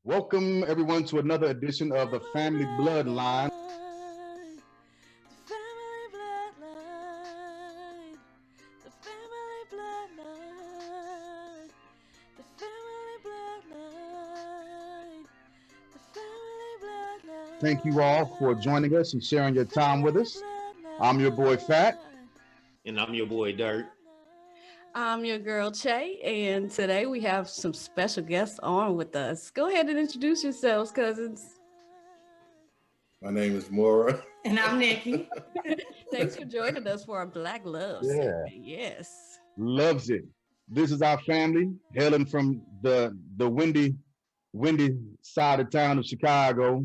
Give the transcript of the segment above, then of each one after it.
Welcome everyone to another edition of the Family Bloodline. The family bloodline. The family bloodline. The family bloodline. The family bloodline. Thank you all for joining us and sharing your time with us. I'm your boy Fat. And I'm your boy Dirt. I'm your girl Che, and today we have some special guests on with us. Go ahead and introduce yourselves, cousins. My name is Mora. And I'm Nikki. Thanks for joining us for our Black Love segment. Yes. Loves it. This is our family, hailing from the windy side of town of Chicago.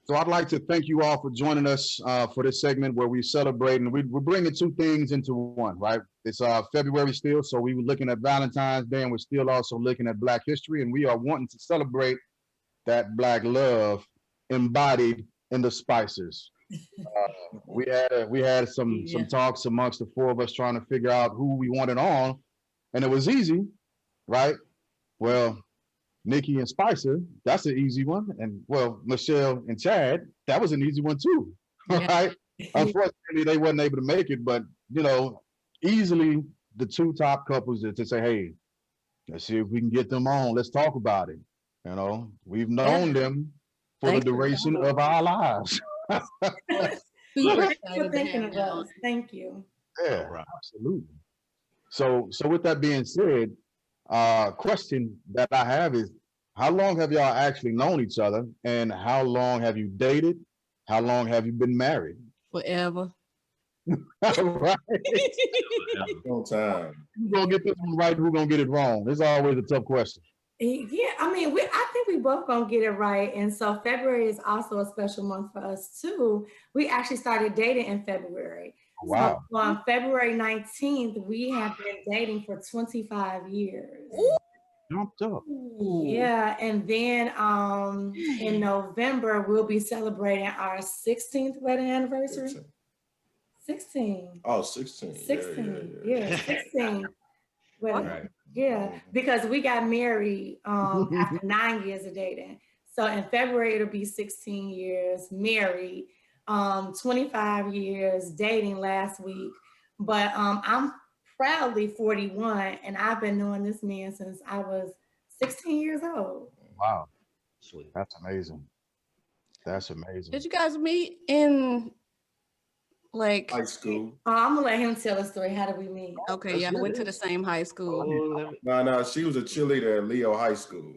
So I'd like to thank you all for joining us for this segment where we celebrate, and we're bringing two things into one, right? It's February still, so we were looking at Valentine's Day, and we're still also looking at Black history, and we are wanting to celebrate that Black love embodied in the Spicers. We had some talks amongst the four of us trying to figure out who we wanted on, and it was easy, right? Well, Nikki and Spicer, that's an easy one. And well, Michelle and Chad, that was an easy one too. Right? Unfortunately, they wasn't able to make it, but easily the two top couples to say, hey, let's see if we can get them on. Let's talk about it. We've known them for the duration of our lives. Thank you for thinking of us. Thank you. Yeah, absolutely. So with that being said, question that I have is, how long have y'all actually known each other, and how long have you dated? How long have you been married? Forever. Right. No time. Who's gonna get this one right? Who's gonna get it wrong? It's always a tough question. Yeah, I mean, I think we both gonna get it right. And so February is also a special month for us too. We actually started dating in February. Wow. So on February 19th, we have been dating for 25 years. Jumped up. Yeah, and then in November we'll be celebrating our 16th wedding anniversary. 16. Oh, 16. 16. Yeah, 16. Well, Right. yeah, because we got married after 9 years of dating. So in February it'll be 16 years married, 25 years dating last week. But I'm proudly 41, and I've been knowing this man since I was 16 years old. Wow. Sweet. That's amazing. That's amazing. Did you guys meet in High school. I'm gonna let him tell the story. How did we meet? Okay, yeah, I went to the same high school. No, she was a cheerleader at Leo High School.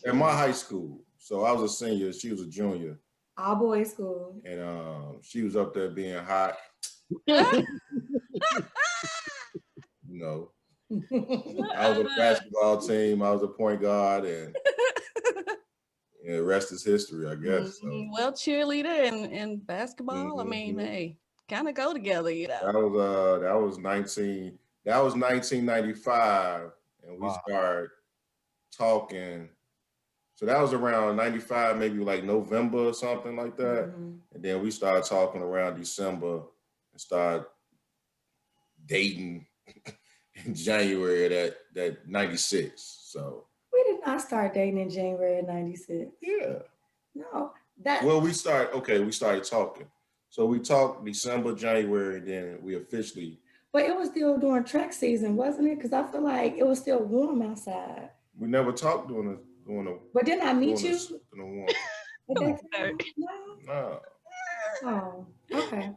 At my high school. So I was a senior, she was a junior. All boys school. And she was up there being hot. I was on the basketball team. I was a point guard, and the rest is history, I guess. So. Well, cheerleader and basketball, I mean, hey, kind of go together, That was 1995, and we started talking. So that was around 95, maybe like November or something like that. And then we started talking around December and started dating in January of that 96. So we did not start dating in January of 96. Yeah. No. We started talking. So we talked December, January, and then we officially. But it was still during track season, wasn't it? Because I feel like it was still warm outside. We never talked during the. But didn't I meet you? No. Oh, okay.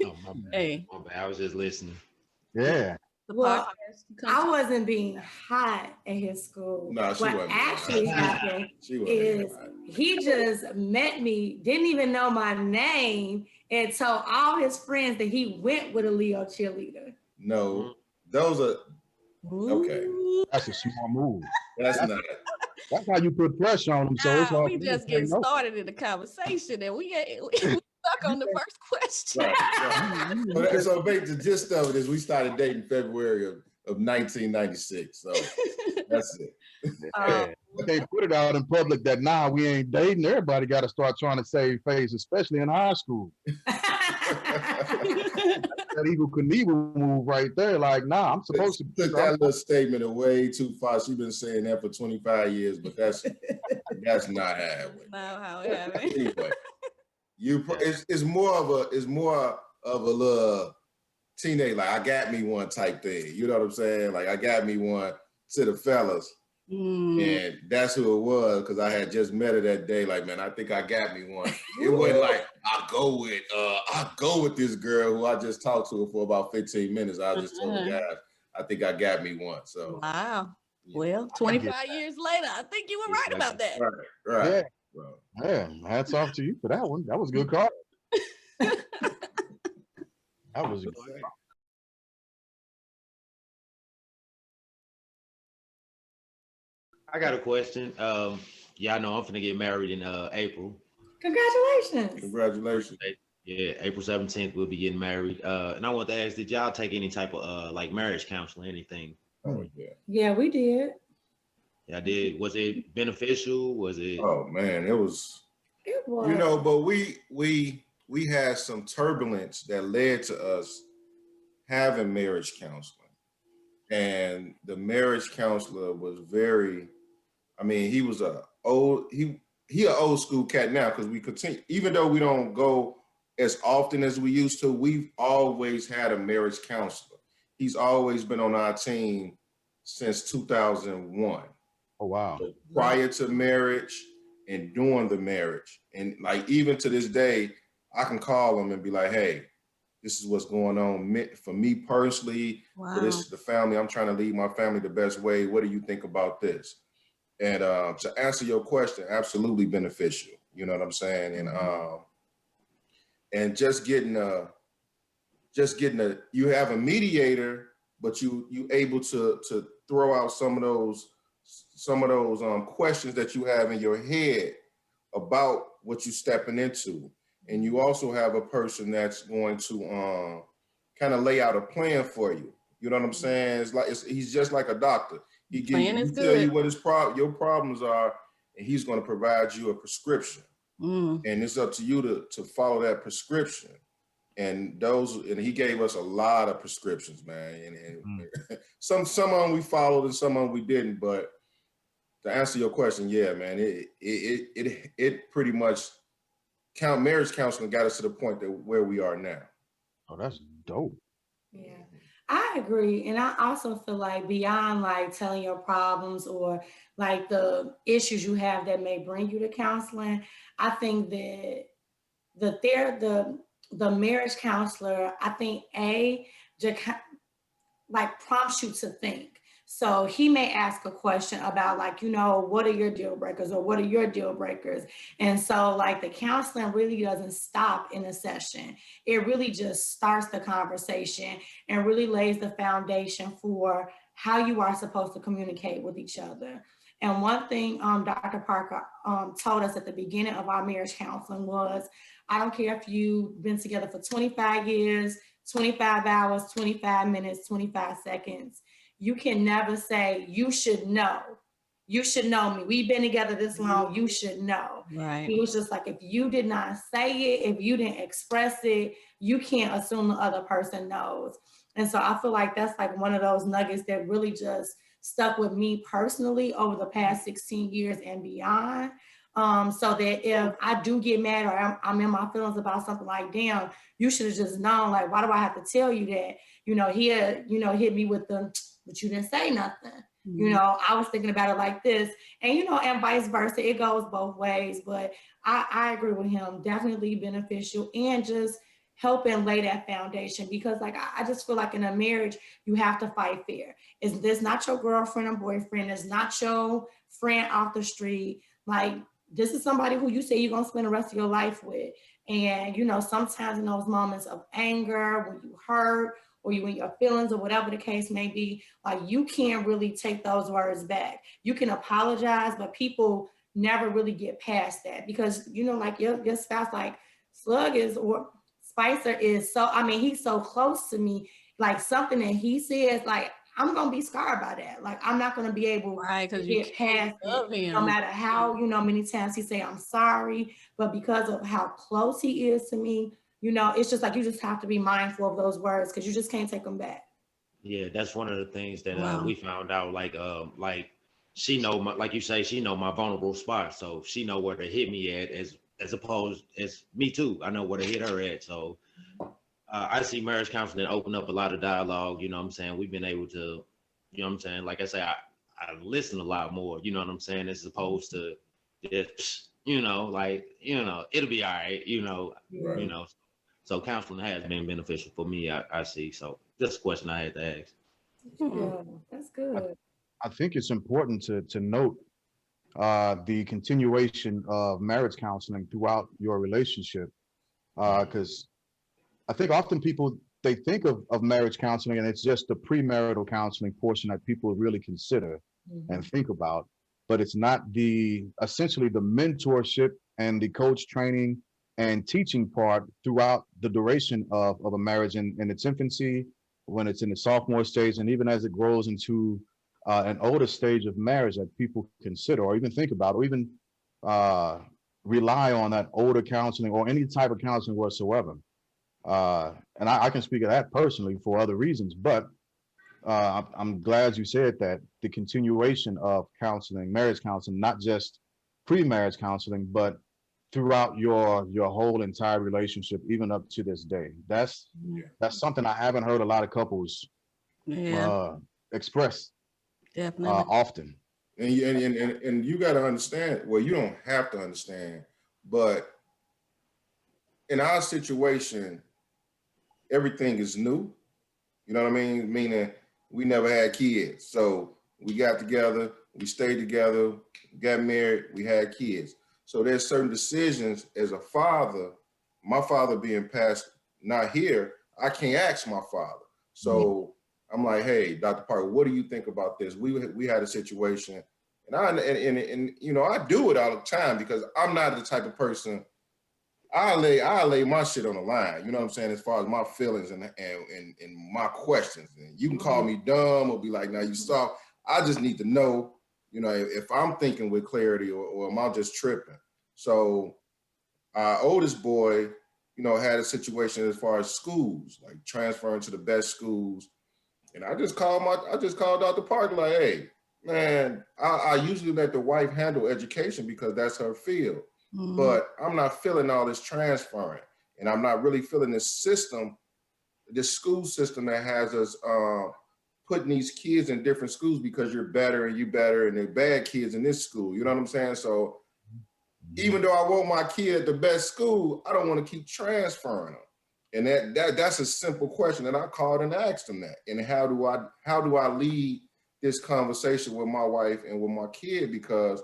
My bad. Hey. My bad. I was just listening. Yeah. Well, I wasn't being hot at his school. No, she wasn't. What actually happened is he just met me, didn't even know my name, and told all his friends that he went with a Leo cheerleader. No, those are okay. That's a small move. That's not. That's how you put pressure on them. So it's we just getting started in the conversation, and we stuck on the first question. Right. So the gist of it is we started dating February of 1996. So that's it. They put it out in public that we ain't dating. Everybody got to start trying to save face, especially in high school. that Eagle Knievel move right there. Like, nah, I'm supposed to took that little statement way too far. She's been saying that for 25 years, but that's not how it went. Not how it happened. Anyway, it's more of a little teenage, like, I got me one type thing. You know what I'm saying? Like, I got me one to the fellas. And that's who it was, because I had just met her that day. Like, man, I think I got me one. It wasn't like I go with this girl who I just talked to her for about 15 minutes. I just told the guys, I think I got me one. So wow. Yeah. Well, 25 years later, I think you were right about that. Right. Yeah. Well, yeah. Hats off to you for that one. That was a good call. That was a good call. I got a question. Y'all know I'm finna get married in April. Congratulations. Yeah, April 17th we'll be getting married. And I want to ask, did y'all take any type of like marriage counseling, anything? Oh yeah. Yeah, we did. Yeah, I did. Was it beneficial? Was it? Oh man, it was. It was. You know, but we had some turbulence that led to us having marriage counseling. And the marriage counselor was very, I mean, he was an old school cat now, because we continue, even though we don't go as often as we used to, we've always had a marriage counselor. He's always been on our team since 2001. Oh, wow. So prior to marriage and during the marriage. And like, even to this day, I can call him and be like, hey, this is what's going on for me personally. Wow. For this, the family, I'm trying to lead my family the best way. What do you think about this? And to answer your question, absolutely beneficial. You know what I'm saying? And just getting you have a mediator, but you able to throw out some of those questions that you have in your head about what you're stepping into. And you also have a person that's going to kind of lay out a plan for you. You know what I'm saying? It's like he's just like a doctor. He tell you what your problems are, and he's going to provide you a prescription. And it's up to you to follow that prescription. And he gave us a lot of prescriptions, man. And some of them we followed and some of them we didn't. But to answer your question, yeah, man, it pretty much marriage counseling got us to the point that where we are now. Oh, that's dope. Yeah, I agree. And I also feel like beyond like telling your problems or like the issues you have that may bring you to counseling, I think that the marriage counselor, I think like prompts you to think. So he may ask a question about like, what are your deal breakers or what are your deal breakers? And so like the counseling really doesn't stop in a session. It really just starts the conversation and really lays the foundation for how you are supposed to communicate with each other. And one thing Dr. Parker told us at the beginning of our marriage counseling was, I don't care if you've been together for 25 years, 25 hours, 25 minutes, 25 seconds. You can never say, you should know. You should know me. We've been together this long, you should know. Right. He was just like, if you did not say it, if you didn't express it, you can't assume the other person knows. And so I feel like that's like one of those nuggets that really just stuck with me personally over the past 16 years and beyond. So that if I do get mad or I'm in my feelings about something, like, damn, you should have just known, like, why do I have to tell you that? He had, hit me with but you didn't say nothing. I was thinking about it like this, and, and vice versa. It goes both ways, but I agree with him. Definitely beneficial and just helping lay that foundation, because like, I just feel like in a marriage, you have to fight fair. This not your girlfriend or boyfriend. It's not your friend off the street. Like, this is somebody who you say you're going to spend the rest of your life with. And, sometimes in those moments of anger, when you hurt, or you in your feelings or whatever the case may be, like, you can't really take those words back. You can apologize, but people never really get past that, because, like your spouse, like Spicer is so, he's so close to me, like something that he says, like, I'm going to be scarred by that. Like, I'm not going to be able to get past it, no matter how, many times he say, I'm sorry, but because of how close he is to me, you know, it's just like, you just have to be mindful of those words because you just can't take them back. Yeah, that's one of the things that Wow. we found out. Like she know my, like you say, she know my vulnerable spot, so she know where to hit me at, as opposed as me too. I know where to hit her at. So I see marriage counseling open up a lot of dialogue. You know what I'm saying? We've been able to, you know what I'm saying? Like I say, I listen a lot more. You know what I'm saying? As opposed to just, you know, like, you know, it'll be all right. You know, Right. you know. So counseling has been beneficial for me. I see. So just a question I had to ask. Yeah, that's good. I think it's important to note the continuation of marriage counseling throughout your relationship, because I think often people, they think of marriage counseling and it's just the premarital counseling portion that people really consider and think about, but it's not essentially the mentorship and the coach training and teaching part throughout the duration of a marriage in its infancy, when it's in the sophomore stage, and even as it grows into an older stage of marriage that people consider or even think about, or even rely on that older counseling or any type of counseling whatsoever. And I can speak of that personally for other reasons, but I'm glad you said that the continuation of counseling, marriage counseling, not just pre-marriage counseling, but throughout your whole entire relationship, even up to this day. That's something I haven't heard a lot of couples express Definitely. often. And you got to understand. Well, you don't have to understand, but in our situation, everything is new. You know what I mean? Meaning we never had kids, so we got together, we stayed together, got married, we had kids. So there's certain decisions as a father. My father being passed, not here, I can't ask my father. So I'm like, hey, Dr. Parker, what do you think about this? We had a situation, and you know, I do it all the time because I'm not the type of person. I lay my shit on the line. You know what I'm saying? As far as my feelings and my questions, and you can call me dumb or be like, "Now you soft." I just need to know, you know, if I'm thinking with clarity or am I just tripping? So our oldest boy, you know, had a situation as far as schools, like transferring to the best schools. And I just called Dr. Parker, like, hey, man, I usually let the wife handle education because that's her field. But I'm not feeling all this transferring. And I'm not really feeling this system, this school system that has us putting these kids in different schools because you're better and you better and they're bad kids in this school. You know what I'm saying? So even though I want my kid at the best school, I don't want to keep transferring them. And that's a simple question. And I called and asked them that. And how do I lead this conversation with my wife and with my kid? Because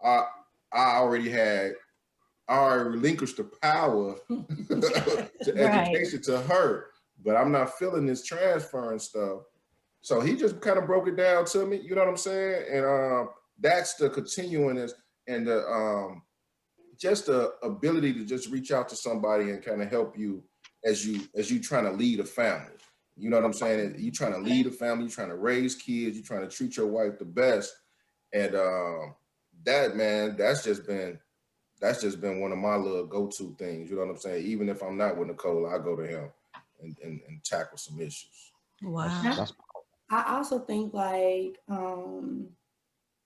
I already relinquished the power to education to her, but I'm not feeling this transferring stuff. So he just kind of broke it down to me, you know what I'm saying? And that's the continuing and the just the ability to just reach out to somebody and kind of help you as you trying to lead a family. You know what I'm saying? You trying to lead a family, you trying to raise kids, you trying to treat your wife the best. And that's just been one of my little go-to things. You know what I'm saying? Even if I'm not with Nicole, I go to him and tackle some issues. Wow. I also think like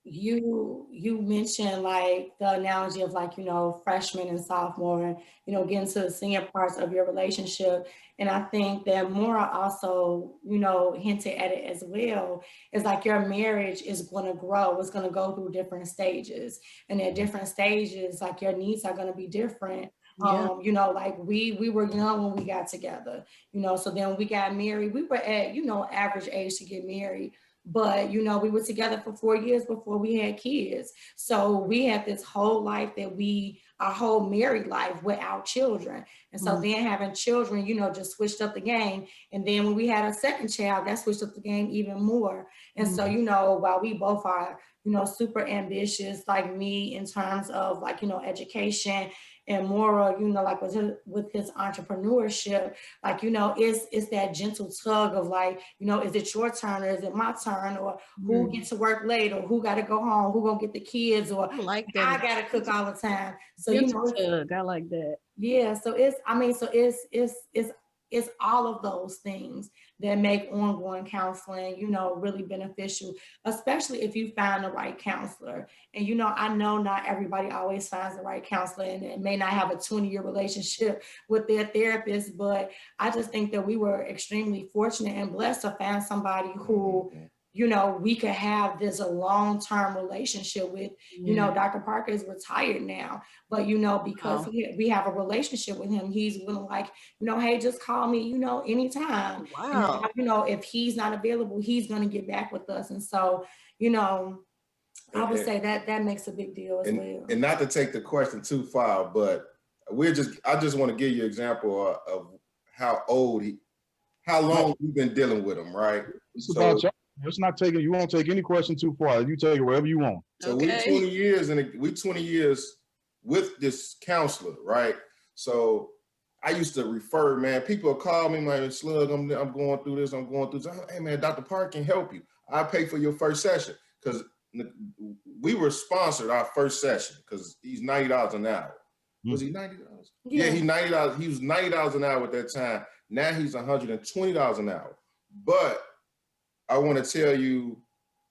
you mentioned like the analogy of like, you know, freshman and sophomore, you know, getting to the senior parts of your relationship. And I think that Mora also, you know, hinted at it as well, is like your marriage is going to grow. It's going to go through different stages. And at different stages, like your needs are going to be different. You know, like we were young when we got together, you know, so then when we got married, we were at, you know, average age to get married. But, you know, we were together for 4 years before we had kids. So we had this whole life our whole married life without children. And so then having children, you know, just switched up the game. And then when we had a second child, that switched up the game even more. And so, you know, while we both are, you know, super ambitious, like me in terms of like, you know, education, and Mora, you know, like with his entrepreneurship, like, you know, it's that gentle tug of like, you know, is it your turn or is it my turn, or who gets to work late, or who got to go home, who gonna get the kids, or I like I that. got to cook all the time. So, you know, I like that. yeah, so it's all of those things that make ongoing counseling, you know, really beneficial, especially if you find the right counselor. And, you know, I know not everybody always finds the right counselor and may not have a 20-year relationship with their therapist, but I just think that we were extremely fortunate and blessed to find somebody who, you know, we could have this a long-term relationship with. You know, Dr. Parker is retired now, but, you know, because we have a relationship with him, he's willing, like, you know, hey, just call me, you know, anytime. Wow. And, you know, if he's not available, he's going to get back with us. And so, you know, I would say that makes a big deal as well. And not to take the question too far, but I just want to give you an example of how long we've been dealing with him, right? It's about y'all. It's not taking, you won't take any question too far. You take it wherever you want. So we 20 years with this counselor, right? So I used to refer, man, people call me, man, Slug, I'm going through this, Hey man, Dr. Park can help you. I'll pay for your first session. Because we were sponsored our first session because he's $90 an hour. Was he $90? Yeah, he's $90. He was $90 an hour at that time. Now he's $120 an hour. But I want to tell you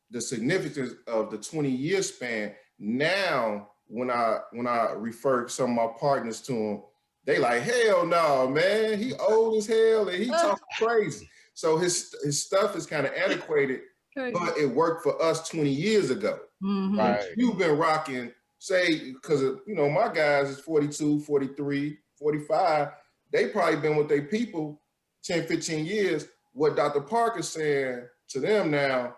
the significance of the 20-year span. Now, when I refer some of my partners to him, they like, hell no, man, he old as hell and he talking crazy. So his stuff is kind of antiquated, but it worked for us 20 years ago. Right. You've been rocking, say, because, you know, my guys is 42, 43, 45. They probably been with their people 10, 15 years. What Dr. Parker's saying to them now,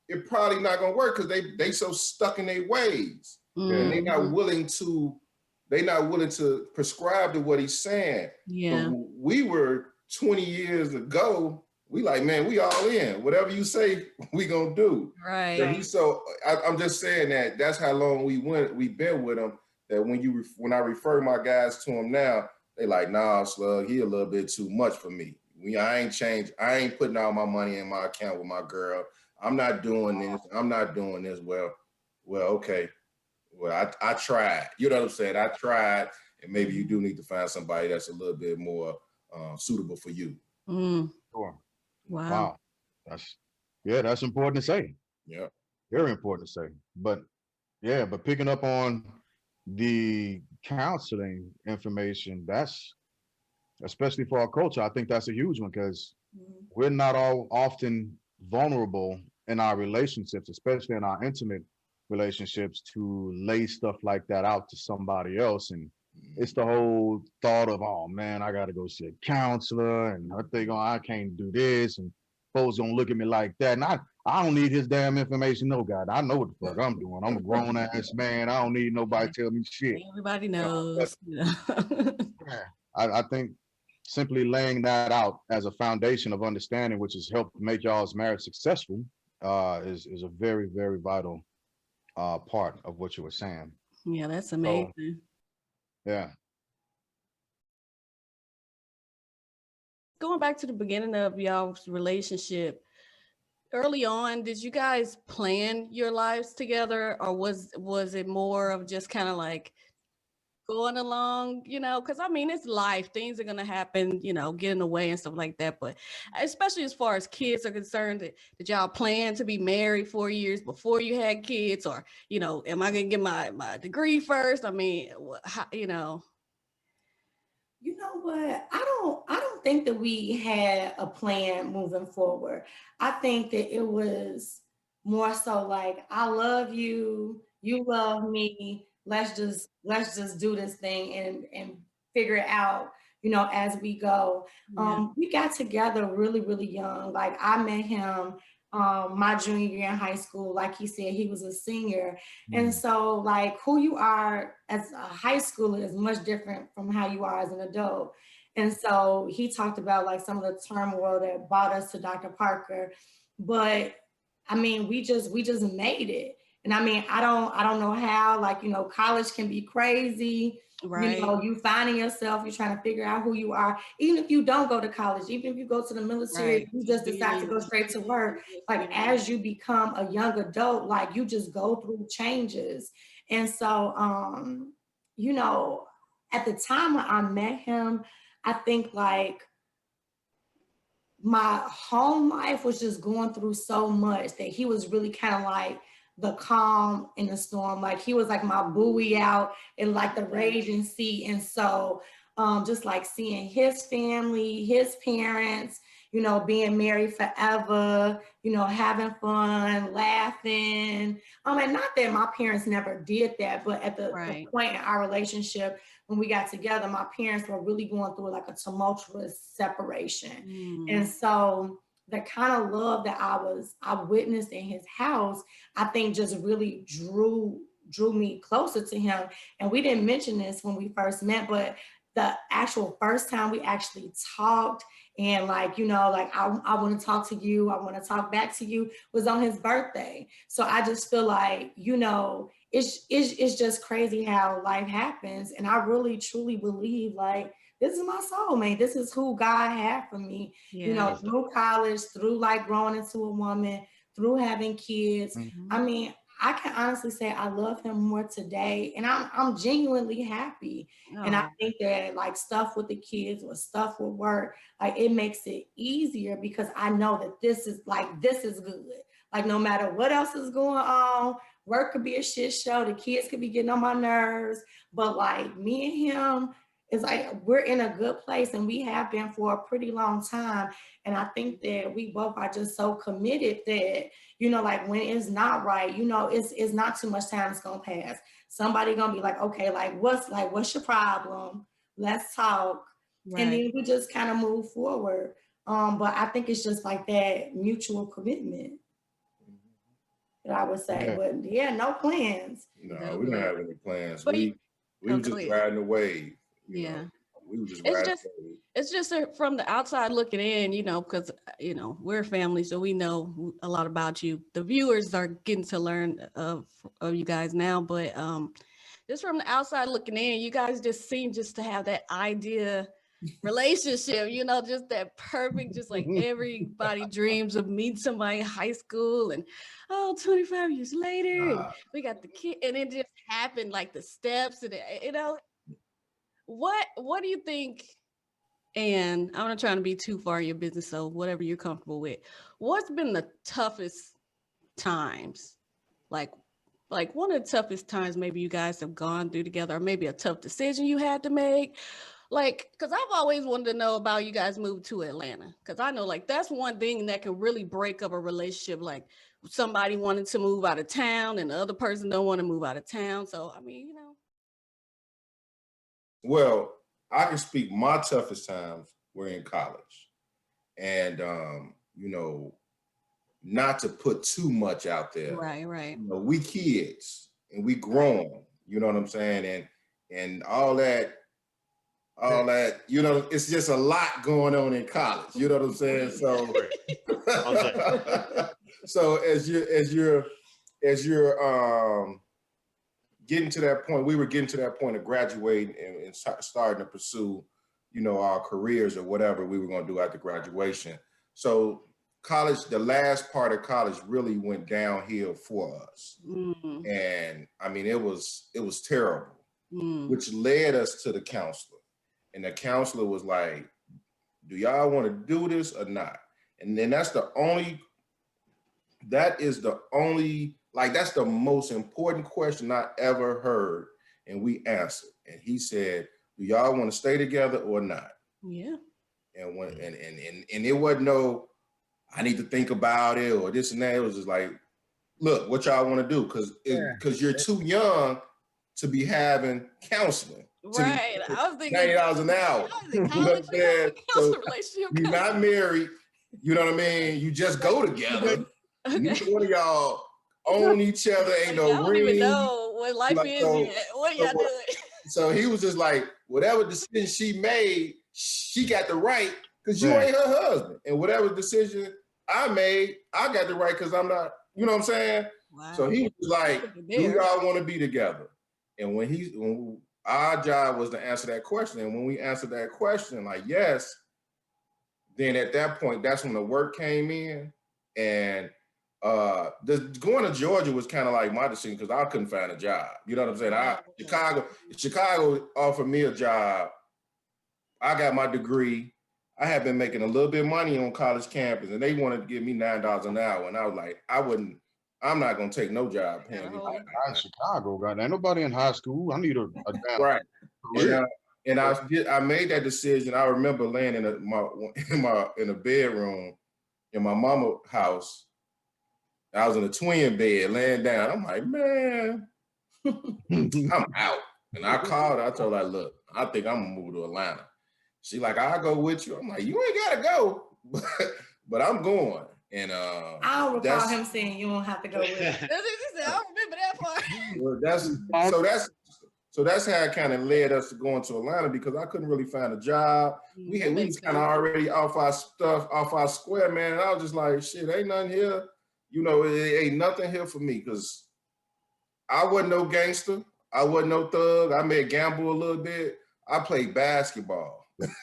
it probably not gonna work because they so stuck in their ways. And they're not willing to prescribe to what he's saying. Yeah. But we were 20 years ago, we like, man, we all in. Whatever you say, we gonna do. Right. I'm just saying that's how long we've been with him. That when I refer my guys to him now, they like, nah, Slug, he a little bit too much for me. I ain't changed. I ain't putting all my money in my account with my girl. I'm not doing this. I'm not doing this. Well, okay. Well, I tried. You know what I'm saying? I tried, and maybe you do need to find somebody that's a little bit more suitable for you. Sure. Wow. That's important to say. Yeah. Very important to say. But picking up on the counseling information, that's, especially for our culture, I think that's a huge one because we're not all often vulnerable in our relationships, especially in our intimate relationships, to lay stuff like that out to somebody else. And it's the whole thought of, oh man, I got to go see a counselor and I can't do this. And folks gonna look at me like that. And I don't need his damn information. No, God, I know what the fuck I'm doing. I'm a grown ass man. I don't need nobody tell me shit. Everybody knows. I think simply laying that out as a foundation of understanding, which has helped make y'all's marriage successful, is a very, very vital part of what you were saying. Yeah, that's amazing. Yeah. Going back to the beginning of y'all's relationship, early on, did you guys plan your lives together, or was it more of just kind of like going along, you know, because I mean, it's life, things are going to happen, you know, get in the way and stuff like that. But especially as far as kids are concerned, did y'all plan to be married 4 years before you had kids? Or, you know, am I going to get my degree first? I mean, you know. You know what? I don't think that we had a plan moving forward. I think that it was more so like, I love you, you love me. Let's just do this thing and figure it out, you know, as we go. We got together really, really young. Like I met him my junior year in high school. Like he said, he was a senior. And so like who you are as a high schooler is much different from how you are as an adult. And so he talked about like some of the turmoil that brought us to Dr. Parker. But I mean, we just made it. And I mean, I don't know how, like, you know, college can be crazy. Right. You know, you finding yourself, you're trying to figure out who you are. Even if you don't go to college, even if you go to the military, right, you just decide to go straight to work. Like as you become a young adult, like you just go through changes. And so you know, at the time when I met him, I think like my home life was just going through so much that he was really kind of like the calm in the storm. Like he was like my buoy out in like the raging sea. And so just like seeing his family, his parents, you know, being married forever, you know, having fun, laughing. And not that my parents never did that, but at the point in our relationship, when we got together, my parents were really going through like a tumultuous separation. And so the kind of love that I witnessed in his house, I think just really drew me closer to him. And we didn't mention this when we first met, but the actual first time we actually talked and like, you know, like I want to talk to you, I want to talk back to you was on his birthday. So I just feel like, you know, it's just crazy how life happens. And I really truly believe like this is my soulmate. This is who God had for me, you know, through college, through like growing into a woman, through having kids. I mean, I can honestly say I love him more today, and I'm genuinely happy. And I think that like stuff with the kids or stuff with work, like it makes it easier because I know that this is good. Like no matter what else is going on, work could be a shit show, the kids could be getting on my nerves, but like me and him, it's like we're in a good place and we have been for a pretty long time. And I think that we both are just so committed that, you know, like when it's not right, you know, it's not too much time that's gonna pass. Somebody gonna be like, okay, what's your problem? Let's talk. And then we just kind of move forward. But I think it's just like that mutual commitment that I would say. Yeah. But yeah, no plans. No, we don't have any plans. But We were just riding the wave. You know? We were just riding the wave. It's just from the outside looking in, you know, because, you know, we're family, so we know a lot about you. The viewers are getting to learn of you guys now, but just from the outside looking in, you guys just seem just to have that idea relationship, you know, just that perfect, just like everybody dreams of meeting somebody in high school and 25 years later, we got the kid, and it just happened like the steps and you know, what do you think? And I'm not trying to be too far in your business, so whatever you're comfortable with. What's been the toughest times? Like one of the toughest times maybe you guys have gone through together, or maybe a tough decision you had to make. Like, because I've always wanted to know about you guys moved to Atlanta. Because I know like that's one thing that can really break up a relationship. Like somebody wanted to move out of town and the other person don't want to move out of town. So, I mean, you know. Well, I can speak my toughest times were in college. And, you know, not to put too much out there. Right. You know, we kids and we grown, you know what I'm saying? And all that, you know, it's just a lot going on in college. You know what I'm saying? So, so as you're getting to that point, we were getting to that point of graduating and starting to pursue, you know, our careers or whatever we were going to do after graduation. So college, the last part of college really went downhill for us. And I mean, it was terrible, which led us to the counselor. And the counselor was like, do y'all want to do this or not? And then that's the most important question I ever heard. And we answered. And he said, do y'all want to stay together or not? Yeah. And and it wasn't no, I need to think about it or this and that. It was just like, look, what y'all want to do? Because you're too young to be having counseling. Right. I was thinking $90 an hour. So you're not married. You know what I mean? You just go together. Neither one of y'all own each other. Ain't no ring. I don't even know what life is yet. What are y'all doing? So he was just like, whatever decision she made, she got the right because you ain't her husband. And whatever decision I made, I got the right because I'm not, you know what I'm saying? Wow. So he was like, do y'all want to be together? And when our job was to answer that question. And when we answered that question, like, yes, then at that point, that's when the work came in. And going to Georgia was kind of like my decision because I couldn't find a job. You know what I'm saying? Chicago offered me a job. I got my degree. I had been making a little bit of money on college campus, and they wanted to give me $9 an hour, and I was like, I'm not gonna take no job paying me. In Chicago, God, ain't nobody in high school. I need a damn right. career. And I made that decision. I remember laying in a bedroom in my mama's house. I was in a twin bed, laying down. I'm like, man, I'm out. And I called her. I told her, look, I think I'm gonna move to Atlanta. She like, I'll go with you. I'm like, you ain't gotta go, but I'm going. And I don't recall him saying you don't have to go with me. I don't remember that part. Well, so that's how it kind of led us to going to Atlanta because I couldn't really find a job. We was kind of already off our square, man. And I was just like, shit, ain't nothing here. You know, it ain't nothing here for me because I wasn't no gangster. I wasn't no thug. I may gamble a little bit. I played basketball.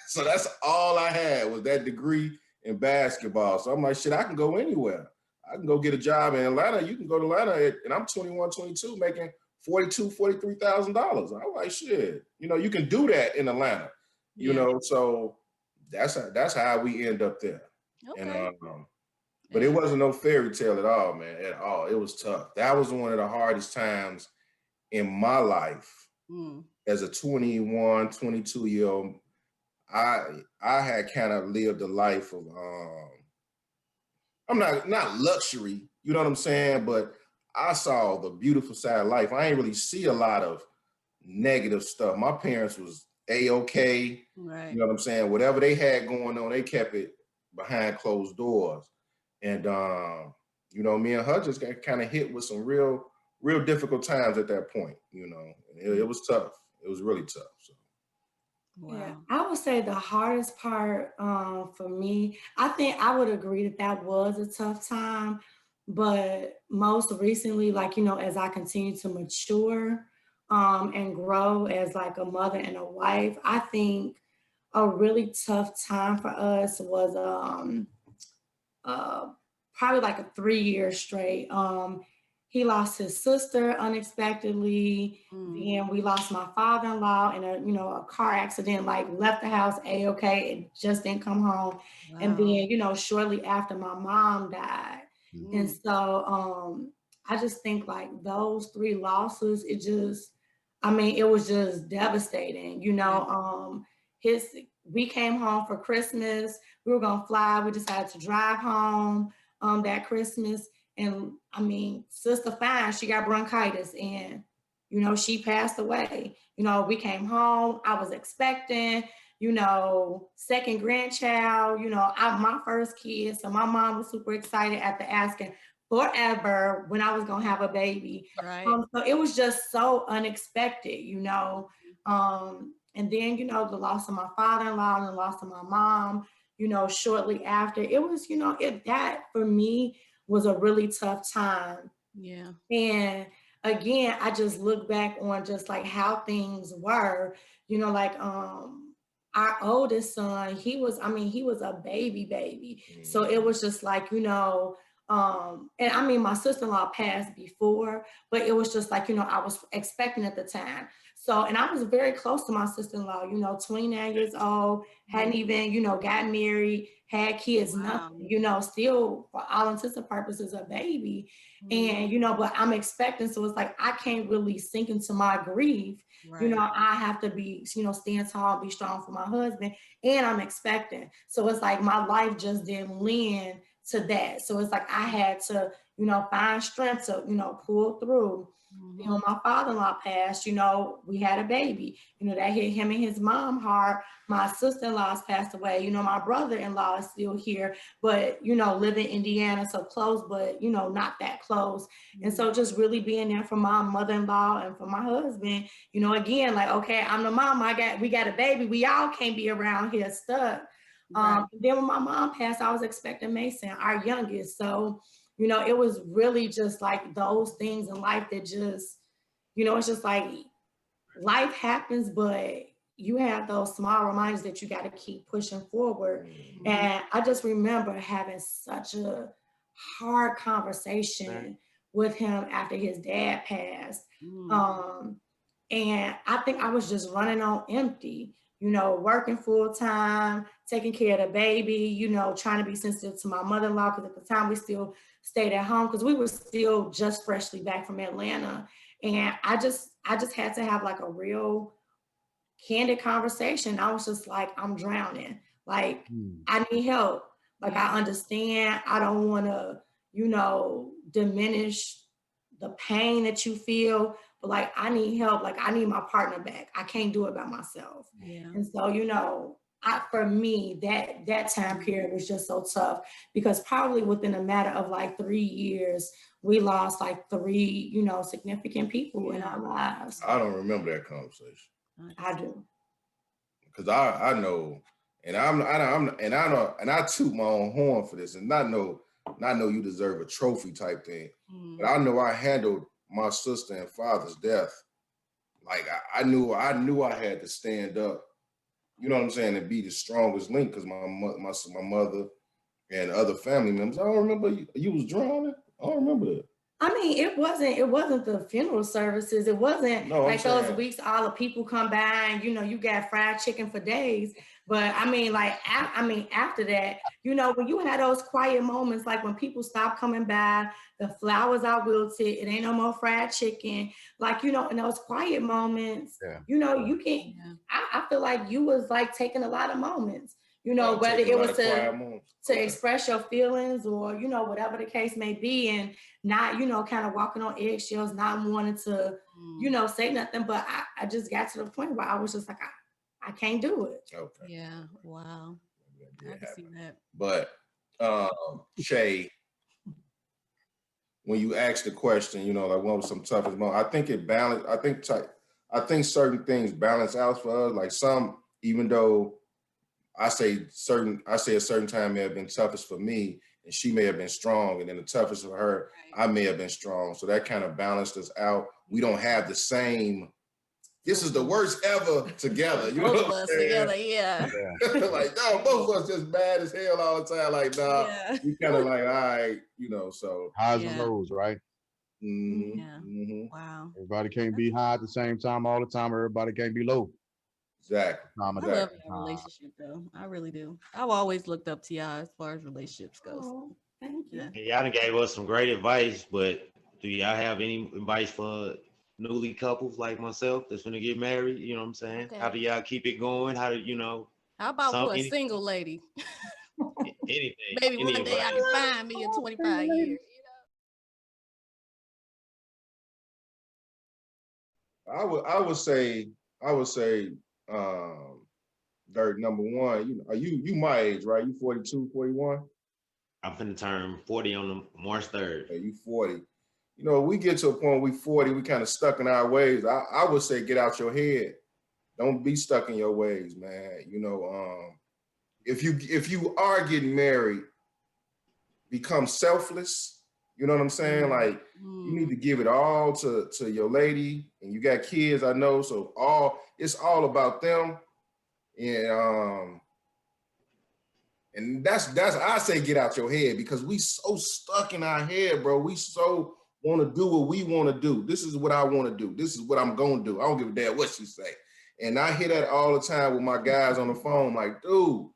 So that's all I had was that degree in basketball. So I'm like, shit, I can go anywhere. I can go get a job in Atlanta. You can go to Atlanta and I'm 21, 22 making $42,000, $43,000. I'm like, shit, you know, you can do that in Atlanta, you know? So that's how we end up there. Okay. And, but it wasn't no fairy tale at all, man, at all. It was tough. That was one of the hardest times in my life as a 21, 22-year-old. I had kind of lived a life of, I'm not luxury, you know what I'm saying? But I saw the beautiful side of life. I ain't really see a lot of negative stuff. My parents was A-okay, right. You know what I'm saying? Whatever they had going on, they kept it behind closed doors. And, you know, me and her just got kind of hit with some real difficult times at that point, you know. It was tough. It was really tough. So. Wow. Yeah, I would say the hardest part for me, I think I would agree that was a tough time. But most recently, like, you know, as I continue to mature and grow as like a mother and a wife, I think a really tough time for us was probably like a 3 years straight. He lost his sister unexpectedly. Then we lost my father-in-law in a car accident, like left the house A-okay, and just didn't come home. Wow. And then, you know, shortly after my mom died. And so I just think like those 3 losses, it was just devastating, you know. We came home for Christmas. We were gonna fly. We decided to drive home that Christmas. And I mean, Sister Fine, she got bronchitis and, you know, she passed away. You know, we came home, I was expecting, you know, second grandchild, you know, my first kid. So my mom was super excited after asking forever when I was gonna have a baby. Right. So it was just so unexpected, you know. And then, you know, the loss of my father-in-law and the loss of my mom, you know, shortly after, it was, you know, that for me was a really tough time. Yeah. And again, I just look back on just like how things were, you know, like our oldest son, he was a baby. So it was just like, you know, and I mean, my sister-in-law passed before, but it was just like, you know, I was expecting at the time. So, and I was very close to my sister-in-law, you know, 29 years old, hadn't even, you know, got married, had kids, nothing, you know, still for all intents and purposes, a baby. And, you know, but I'm expecting, so it's like, I can't really sink into my grief. Right. You know, I have to be, you know, stand tall, be strong for my husband, and I'm expecting. So it's like my life just didn't lend to that. So it's like I had to, you know, find strength to, you know, pull through. You know, my father-in-law passed, you know, we had a baby, you know, that hit him and his mom hard. My sister-in-law's passed away, you know, my brother-in-law is still here, but, you know, live in Indiana, so close, but, you know, not that close. And so just really being there for my mother-in-law and for my husband, you know, again, like, okay, I'm the mom, we got a baby, we all can't be around here stuck. Right. Then when my mom passed, I was expecting Mason, our youngest. So, you know, it was really just like those things in life that just, you know, it's just like life happens, but you have those small reminders that you got to keep pushing forward. And I just remember having such a hard conversation with him after his dad passed. And I think I was just running on empty, you know, working full time, taking care of the baby, you know, trying to be sensitive to my mother-in-law, because at the time we still stayed at home because we were still just freshly back from Atlanta. And I just had to have like a real candid conversation. I was just like, I'm drowning. Like, I need help. Like, I understand. I don't want to, you know, diminish the pain that you feel, but like, I need help. Like, I need my partner back. I can't do it by myself. And so, you know, for me, that time period was just so tough, because probably within a matter of like 3 years, we lost like 3, you know, significant people in our lives. I don't remember that conversation. I do. Because I know, and I toot my own horn for this, and not know you deserve a trophy type thing. But I know I handled my sister and father's death. Like I knew I had to stand up, you know what I'm saying, and be the strongest link, because my mother and other family members. I don't remember you was drowning. I don't remember that. I mean, it wasn't the funeral services. It wasn't like those weeks all the people come by and, you know, you got fried chicken for days. But I mean, like, after that, you know, when you had those quiet moments, like when people stop coming by, the flowers are wilted, it ain't no more fried chicken. Like, you know, in those quiet moments, you know, you can't, I feel like you was like taking a lot of moments, you know, whether it was to express your feelings or, you know, whatever the case may be, and not, you know, kind of walking on eggshells, not wanting to, you know, say nothing. But I just got to the point where I was just like, I can't do it. Okay. Yeah. Wow. I can see that. But Shay, when you asked the question, you know, like what was some toughest moment, I think it balanced. I think certain things balance out for us. Like some, even though I say a certain time may have been toughest for me, and she may have been strong, and then the toughest for her, I may have been strong. So that kind of balanced us out. We don't have the same, this is the worst ever together. You know what I'm saying? Together, like, no, both of us just mad as hell all the time. Like, nah, we kind of like, all right, you know, so. Highs and lows, right? Wow. Everybody can't be high at the same time all the time. Everybody can't be low. Exactly. I love your relationship, though. I really do. I've always looked up to y'all as far as relationships goes. Oh, thank you. Y'all done gave us some great advice, but do y'all have any advice for newly couples like myself that's gonna get married? You know what I'm saying? Okay. How do y'all keep it going? How do you know? How about for a single lady? Anything. Maybe one day I can find me in 25 years. I would say, Dirt, number one, you know, are you my age, right? You 42, 41? I'm finna turn 40 on March 3rd. Okay, you 40. You know, we get to a point we 40, we kind of stuck in our ways. I would say get out your head. Don't be stuck in your ways, man. You know, if you are getting married, become selfless. You know what I'm saying? Like, you need to give it all to your lady, and you got kids, I know, so it's all about them. And that's I say get out your head, because we so stuck in our head, bro. We so want to do what we want to do. This is what I want to do. This is what I'm going to do. I don't give a damn what she say. And I hear that all the time with my guys on the phone, like, dude,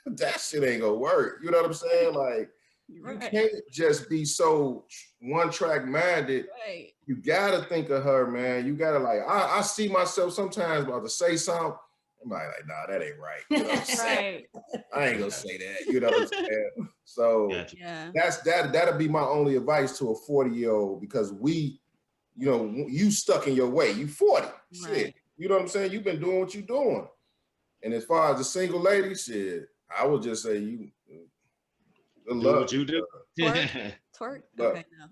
that shit ain't gonna work. You know what I'm saying? Like, you can't just be so one-track minded. Right. You gotta think of her, man. You gotta, like, I see myself sometimes about to say something. I'm like, nah, that ain't right. You know what I'm saying? I ain't gonna say that. You know what I'm saying? So that'll be my only advice to a 40-year-old, because we, you know, you stuck in your way. You 40. Shit. You know what I'm saying? You've been doing what you're doing. And as far as the single lady, shit, I would just say you good luck. Do what you do. Twerk. Okay, no.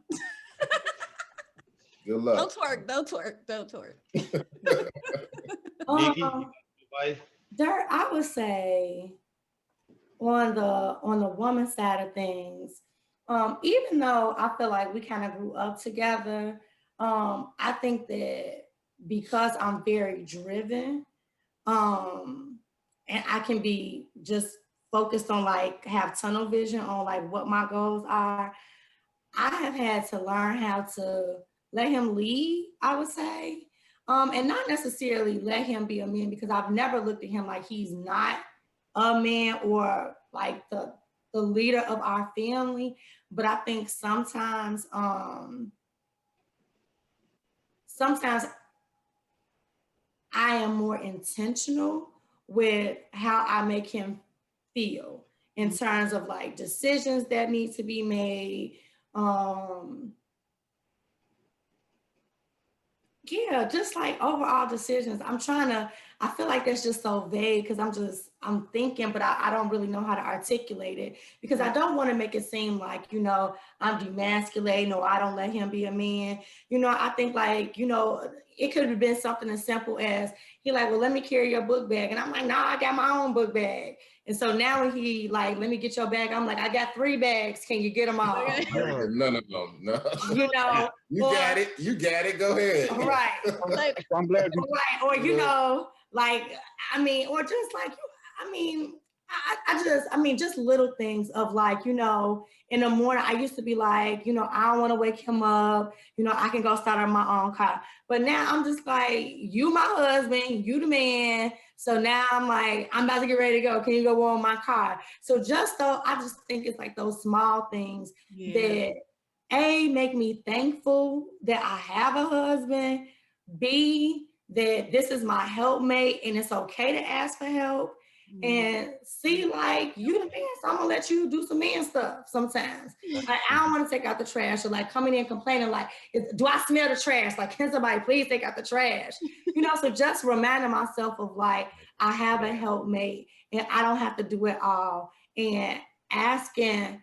Good luck. Don't twerk. Nikki, Dirt, I would say on the woman side of things, even though I feel like we kind of grew up together, I think that because I'm very driven, and I can be just focused on, like, have tunnel vision on like what my goals are, I have had to learn how to let him lead, I would say. And not necessarily let him be a man, because I've never looked at him like he's not a man or like the leader of our family. But I think sometimes I am more intentional with how I make him feel in terms of like decisions that need to be made. Yeah, just like overall decisions. I feel like that's just so vague because I'm thinking, but I don't really know how to articulate it, because I don't want to make it seem like, I'm demasculating or I don't let him be a man. I think like, it could have been something as simple as he like, well, let me carry your book bag. And I'm like, no, I got my own book bag. And so now when he like, let me get your bag, I'm like, I got 3 bags. Can you get them all? None of them. No. You got it. You got it. Go ahead. Right. I'm glad you. Right. Or, or just like, just little things of like, in the morning, I used to be like, I don't want to wake him up. I can go start on my own car. But now I'm just like, you my husband, you the man. So now I'm like, I'm about to get ready to go. Can you go warm my car? So I just think it's like those small things that make me thankful that I have a husband. B, that this is my helpmate and it's okay to ask for help. And C, like, you the man, so I'm gonna let you do some man stuff sometimes. Like, I don't want to take out the trash or like coming in complaining like, do I smell the trash? Like, can somebody please take out the trash? So just reminding myself of like, I have a helpmate and I don't have to do it all. And asking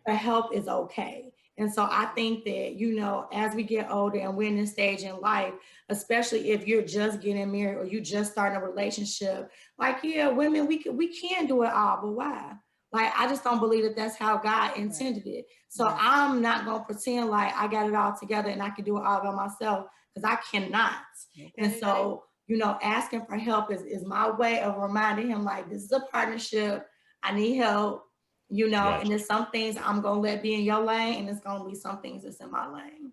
for help is okay. And so I think that, as we get older and we're in this stage in life, especially if you're just getting married or you just starting a relationship, like, yeah, women, we can do it all, but why? Like, I just don't believe that that's how God intended it. So I'm not going to pretend like I got it all together and I can do it all by myself, because I cannot. Okay. And so, asking for help is my way of reminding him, like, this is a partnership. I need help. And there's some things I'm going to let be in your lane, and there's going to be some things that's in my lane.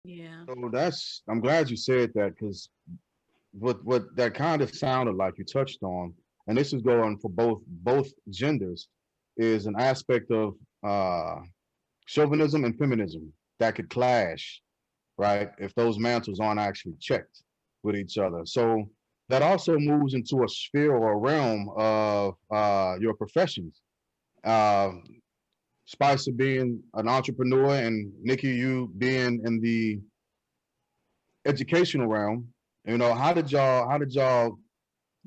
Yeah. So I'm glad you said that, because what that kind of sounded like you touched on, and this is going for both genders, is an aspect of chauvinism and feminism that could clash, right? If those mantles aren't actually checked with each other. So that also moves into a sphere or a realm of your professions. Spicer being an entrepreneur and Nikki, you being in the educational realm. How did y'all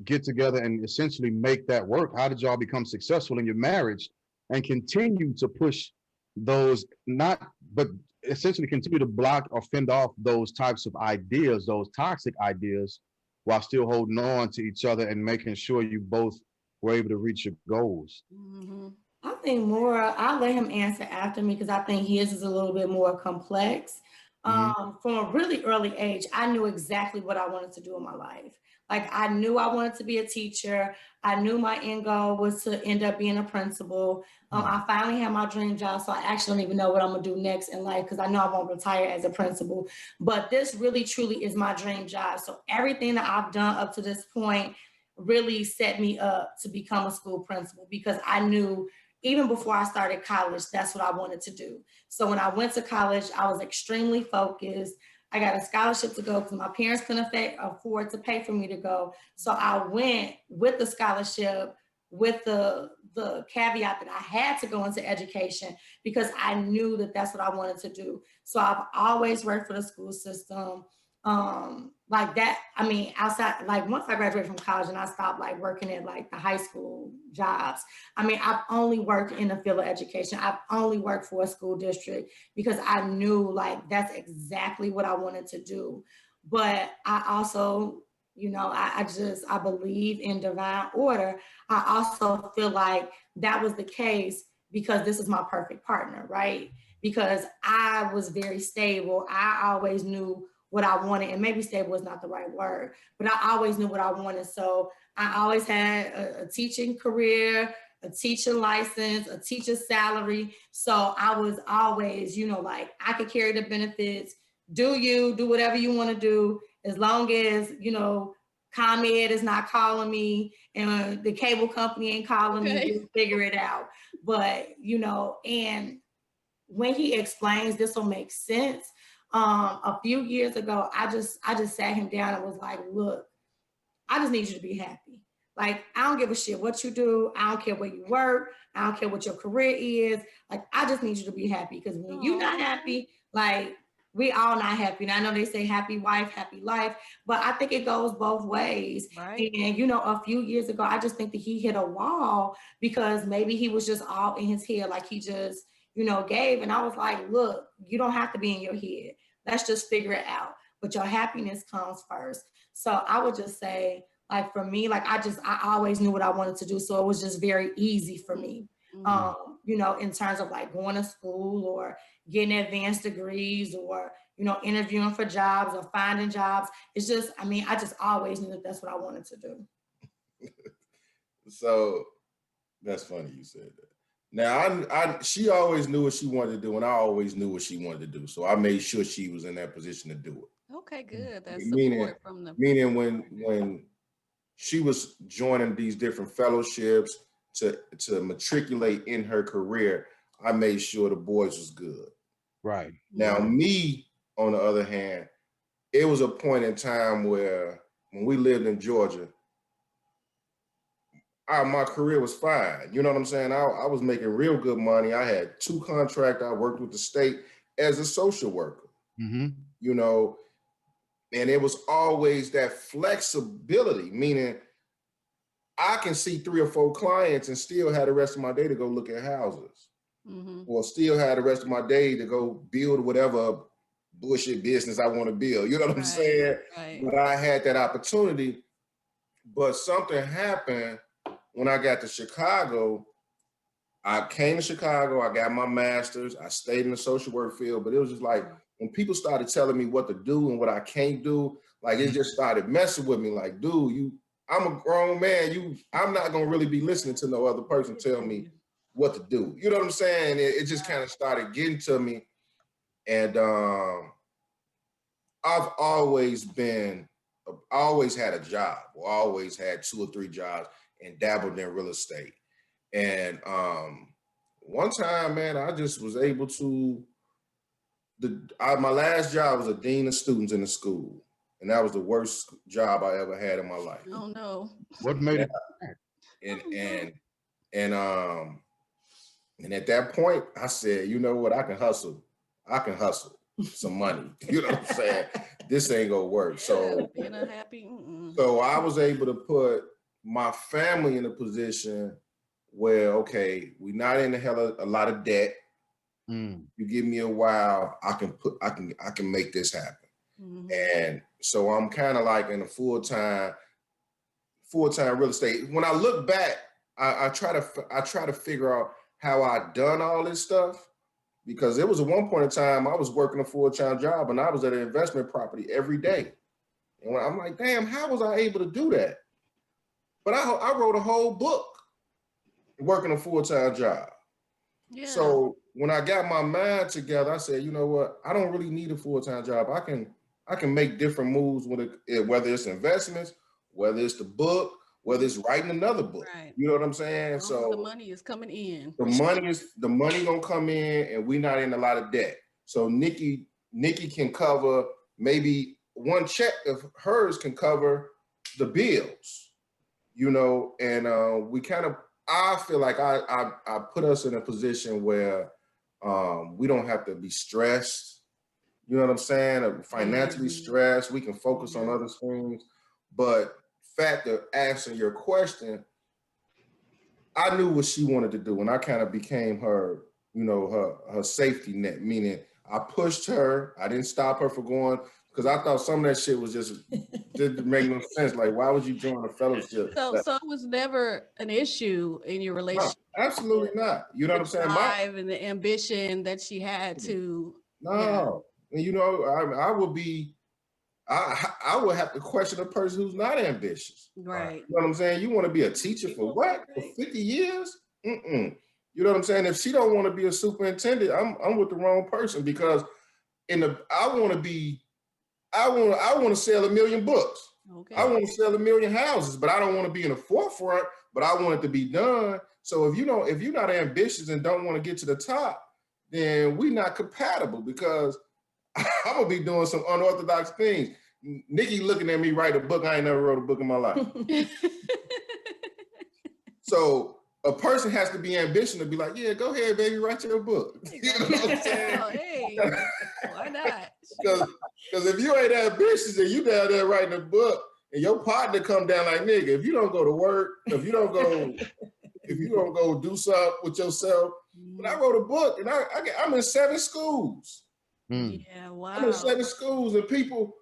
get together and essentially make that work? How did y'all become successful in your marriage and continue to push those, but essentially continue to block or fend off those types of ideas, those toxic ideas, while still holding on to each other and making sure you both were able to reach your goals? Mm-hmm. I think I'll let him answer after me, because I think his is a little bit more complex. From a really early age, I knew exactly what I wanted to do in my life. Like, I knew I wanted to be a teacher. I knew my end goal was to end up being a principal. I finally had my dream job, so I actually don't even know what I'm gonna do next in life, because I know I won't retire as a principal. But this really, truly is my dream job. So everything that I've done up to this point really set me up to become a school principal, because I knew even before I started college, that's what I wanted to do. So when I went to college, I was extremely focused. I got a scholarship to go because my parents couldn't afford to pay for me to go. So I went with the scholarship, with the caveat that I had to go into education, because I knew that that's what I wanted to do. So I've always worked for the school system. Like that, outside, like once I graduated from college and I stopped like working at like the high school jobs, I've only worked in the field of education. I've only worked for a school district, because I knew like that's exactly what I wanted to do. But I also, I believe in divine order. I also feel like that was the case because this is my perfect partner, right? Because I was very stable. I always knew what I wanted, and maybe stable is not the right word, but I always knew what I wanted. So I always had a teaching career, a teacher license, a teacher's salary. So I was always, you know, like I could carry the benefits, do whatever you want to do, as long as, you know, ComEd is not calling me and the cable company ain't calling me, we'll figure it out. But, you know, and when he explains, this will make sense. A few years ago, I just sat him down and was like, look, I just need you to be happy. Like, I don't give a shit what you do. I don't care where you work. I don't care what your career is. Like, I just need you to be happy, because when you're not happy, like, we all not happy. And I know they say happy wife, happy life, but I think it goes both ways. Right. And, you know, a few years ago, I just think that he hit a wall because maybe he was just all in his head, like he just, you know, gave. And I was like, look, you don't have to be in your head. Let's just figure it out. But your happiness comes first. So I would just say, like, for me, like, I always knew what I wanted to do. So it was just very easy for me, you know, in terms of like going to school or getting advanced degrees or, you know, interviewing for jobs or finding jobs. It's just, I mean, I just always knew that that's what I wanted to do. So that's funny you said that. Now, she always knew what she wanted to do, and I always knew what she wanted to do. So I made sure she was in that position to do it. Okay, good. That's Meaning, support from the when she was joining these different fellowships to matriculate in her career, I made sure the boys was good. Right. Now, me, on the other hand, it was a point in time where when we lived in Georgia, my career was fine. You know what I'm saying? I was making real good money. I had 2 contracts. I worked with the state as a social worker, you know, and it was always that flexibility, meaning I can see 3 or 4 clients and still have the rest of my day to go look at houses, or still have the rest of my day to go build whatever bullshit business I want to build. You know what I'm saying? Right. But I had that opportunity, but something happened when I got to Chicago. I came to Chicago, I got my master's, I stayed in the social work field, but it was just like, when people started telling me what to do and what I can't do, like it just started messing with me. Like, dude, I'm a grown man. I'm not gonna really be listening to no other person tell me what to do. You know what I'm saying? It just kind of started getting to me. And I've always had a job, or always had 2 or 3 jobs, and dabbled in real estate. And one time, man, I just was able to, my last job was a dean of students in the school. And that was the worst job I ever had in my life. Oh no. What made it? And at that point, I said, you know what, I can hustle some money. You know what I'm saying? This ain't gonna work. So being unhappy. So I was able to put my family in a position where, okay, we're not in a lot of debt. You give me a while, I can make this happen. And so I'm kind of like in a full-time real estate. When I look back, I try to figure out how I done all this stuff, because there was at one point in time I was working a full-time job and I was at an investment property every day. And I'm like, damn, how was I able to do that? But I wrote a whole book working a full-time job. Yeah. So when I got my mind together, I said, you know what? I don't really need a full-time job. I can make different moves with it, whether it's investments, whether it's the book, whether it's writing another book. Right. You know what I'm saying? So the money is coming in. The money gonna come in, and we're not in a lot of debt. So Nikki can cover, maybe one check of hers can cover the bills, you know, and I feel like I put us in a position where we don't have to be stressed. You know what I'm saying? Financially stressed. We can focus on other things. But fact of answering your question, I knew what she wanted to do, and I kind of became her, you know, her safety net. Meaning, I pushed her. I didn't stop her from going, because I thought some of that shit was just didn't make no sense. Like, why would you join a fellowship? So it was never an issue in your relationship. No, absolutely not. You know what I'm saying? The drive and the ambition that she had to. No, and you know, I would have to question a person who's not ambitious. Right. You know what I'm saying? You want to be a teacher for what? For 50 years? You know what I'm saying? If she don't want to be a superintendent, I'm with the wrong person, because I want to sell 1 million books. Okay. I want to sell 1 million houses, but I don't want to be in the forefront, but I want it to be done. So if you're not ambitious and don't want to get to the top, then we're not compatible, because I'm gonna be doing some unorthodox things. Nikki looking at me write a book. I ain't never wrote a book in my life. So a person has to be ambitious to be like, yeah, go ahead, baby, write your book. You know what I'm saying? Oh, hey, why not? Because if you ain't ambitious and you down there writing a book and your partner come down like, nigga, if you don't go to work, if you don't go do something with yourself. But I wrote a book and I'm in 7 schools. Yeah, wow. I'm in 7 schools, and people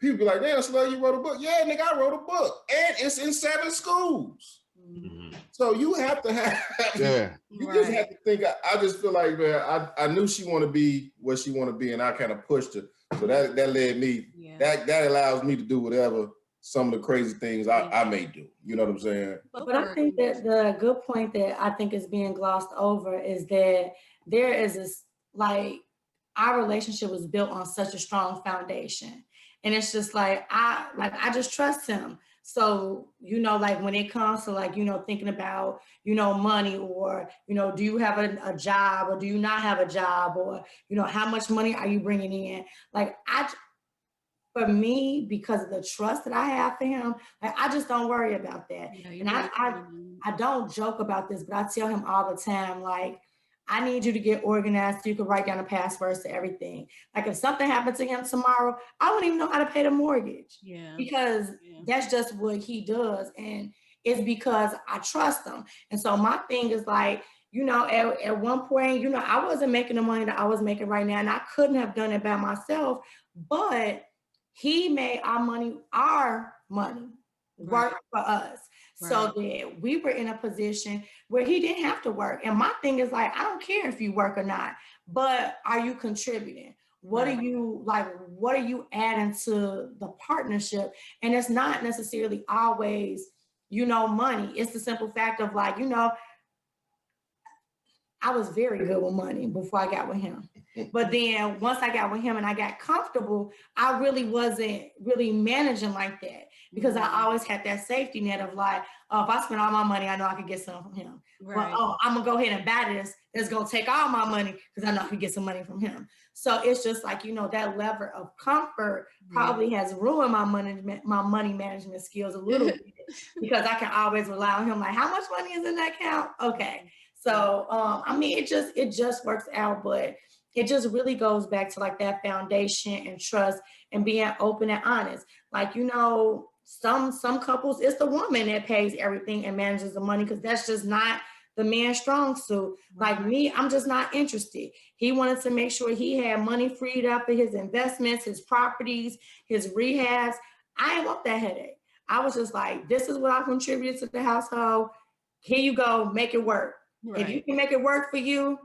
be like, damn, Slug, you wrote a book? Yeah, nigga, I wrote a book, and it's in 7 schools. So you have to have, you just have to think. I just feel like, man, I knew she want to be what she want to be, and I kind of pushed her. So that led me, that allows me to do whatever, some of the crazy things I may do. You know what I'm saying? But I think that the good point that I think is being glossed over is that there is this, like, our relationship was built on such a strong foundation. And it's just like, I just trust him. So, you know, like when it comes to, like, you know, thinking about, you know, money, or, you know, do you have a job, or do you not have a job, or, you know, how much money are you bringing in? Like, for me, because of the trust that I have for him, like, I just don't worry about that. And I don't joke about this, but I tell him all the time, like, I need you to get organized so you can write down the passwords to everything. Like, if something happened to him tomorrow, I wouldn't even know how to pay the mortgage. Because that's just what he does. And it's because I trust him. And so my thing is, like, you know, at one point, you know, I wasn't making the money that I was making right now, and I couldn't have done it by myself, but he made our money work for us. So that we were in a position where he didn't have to work. And my thing is, like, I don't care if you work or not, but are you contributing? What are you adding to the partnership? And it's not necessarily always, you know, money. It's the simple fact of, like, you know, I was very good with money before I got with him. But then once I got with him and I got comfortable, I really wasn't really managing like that, because I always had that safety net of, like, oh, if I spend all my money, I know I could get some from him. But, oh, I'm gonna go ahead and buy this. It's gonna take all my money because I know I could get some money from him. So it's just like, you know, that level of comfort probably has ruined my money management skills a little bit, because I can always rely on him. Like, how much money is in that account? Okay. So, I mean, it just works out, but it just really goes back to, like, that foundation and trust and being open and honest. Like, you know, some couples, it's the woman that pays everything and manages the money, because that's just not the man's strong suit. Like me, I'm just not interested. He wanted to make sure he had money freed up for his investments, his properties, his rehabs. I didn't want that headache. I was just like, this is what I contributed to the household. Here you go, make it work. If you can make it work for you,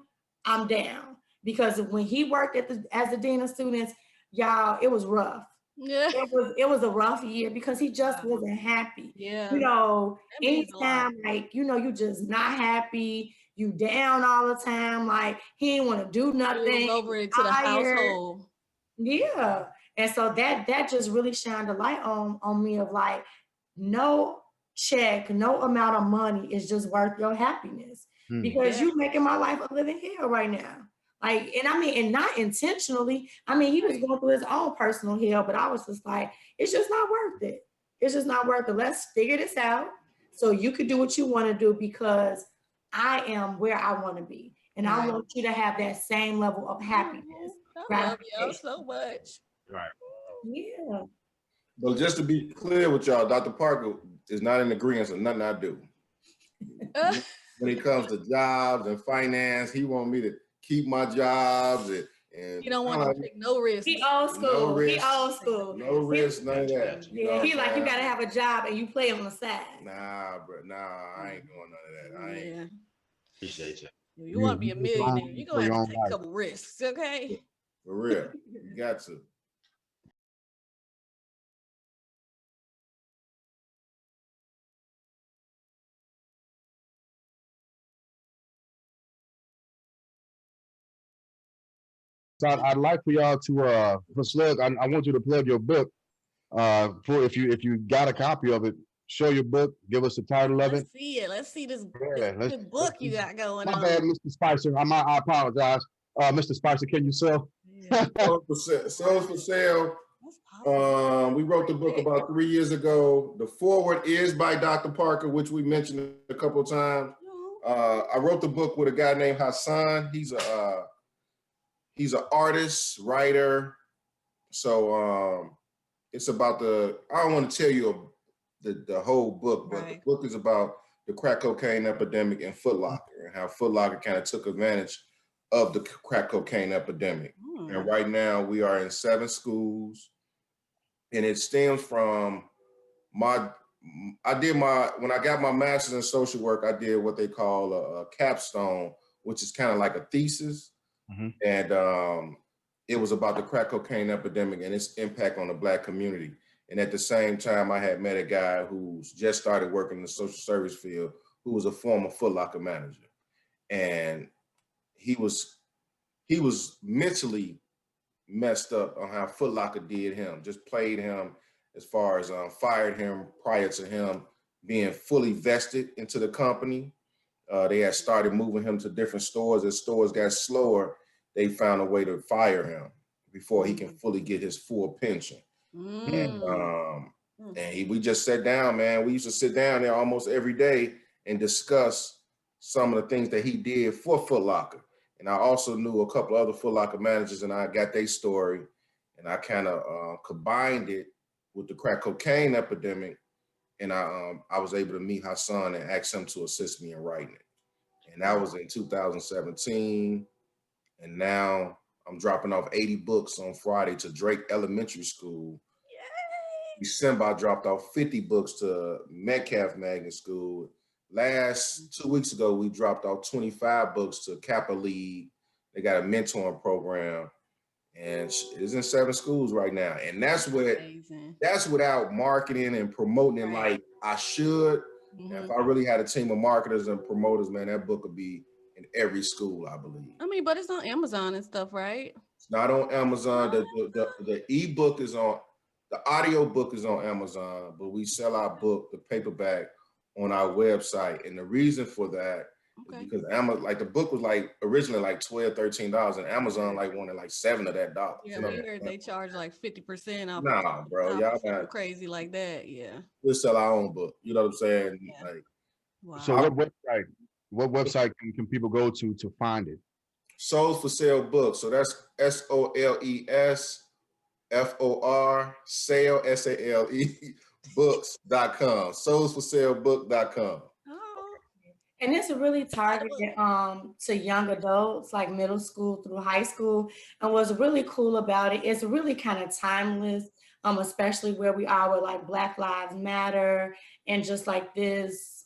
I'm down. Because when he worked as the dean of students, y'all, it was rough. It was a rough year, because he just wasn't happy. You know, anytime, like, you know, you just not happy, you down all the time, like, he didn't want to do nothing. He was over into the household. Yeah. And so that just really shined a light on me of, like, no check, no amount of money is just worth your happiness, because you making my life a living hell right now. Like, and I mean, and not intentionally. I mean, he was going through his own personal hell, but I was just like, it's just not worth it. It's just not worth it. Let's figure this out so you can do what you want to do, because I am where I want to be. And I want you to have that same level of happiness. I love y'all so much. Right. Yeah. But just to be clear with y'all, Dr. Parker is not in agreement with nothing I do. When it comes to jobs and finance, he want me to keep my jobs, and you don't want to take no risk. He old school. No risk, he old school. No risk, none of that. Yeah, he like, you gotta have a job and you play on the side. Nah, bro. Nah, I ain't doing none of that. I ain't. Appreciate you. You want to be a millionaire, you're gonna have to take a couple risks, okay? For real. You got to. So I'd like for y'all to for Slug, I want you to plug your book. For if you got a copy of it, show your book, give us the title of it. Let's see it. Let's see this, Yeah, this good book you got going my on. bad, Mr. Spicer. I apologize. Mr. Spicer, can you sell? Yeah. Souls for Sale. We wrote the book about 3 years ago. The foreword is by Dr. Parker, which we mentioned a couple of times. I wrote the book with a guy named Hassan. He's an artist, writer. So it's about I don't want to tell you the whole book, but the book is about the crack cocaine epidemic in Foot Locker and how Foot Locker kind of took advantage of the crack cocaine epidemic. And right now we are in 7 schools, and it stems from when I got my master's in social work, I did what they call a capstone, which is kind of like a thesis. And it was about the crack cocaine epidemic and its impact on the Black community. And at the same time, I had met a guy who's just started working in the social service field, who was a former Foot Locker manager. And he was mentally messed up on how Foot Locker did him, just played him as far as fired him prior to him being fully vested into the company. They had started moving him to different stores. As stores got slower, they found a way to fire him before he can fully get his full pension. And we just sat down, man. We used to sit down there almost every day and discuss some of the things that he did for Foot Locker. And I also knew a couple other Foot Locker managers, and I got their story, and I kind of combined it with the crack cocaine epidemic. And I was able to meet Hassan and ask him to assist me in writing it. And that was in 2017. And now I'm dropping off 80 books on Friday to Drake Elementary School. Yay! December, I dropped off 50 books to Metcalf Magnet School. Last 2 weeks ago, we dropped off 25 books to Kappa League. They got a mentoring program, and it's in 7 schools right now. And that's without marketing and promoting it like I should. If I really had a team of marketers and promoters, man, that book would be in every school, I believe. I mean, but it's on Amazon and stuff, right? It's not on Amazon. The ebook is on, the audio book is on Amazon, but we sell our book, the paperback, on our website. And the reason for that is because Amazon, like the book was like originally like $12, $13, and Amazon like wanted like $7 of that dollars. Yeah, we heard they charge like 50% off. Nah, bro, y'all got crazy like that. Yeah, we'll sell our own book. You know what I'm saying? Yeah. Like, wow. So what website can people go to find it? Souls for Sale Books. So that's SOLESFOR sale SALE books.com. Soulsforsalebook.com. And it's really targeted to young adults, like middle school through high school. And what's really cool about it, it's really kind of timeless, especially where we are with like Black Lives Matter and just like this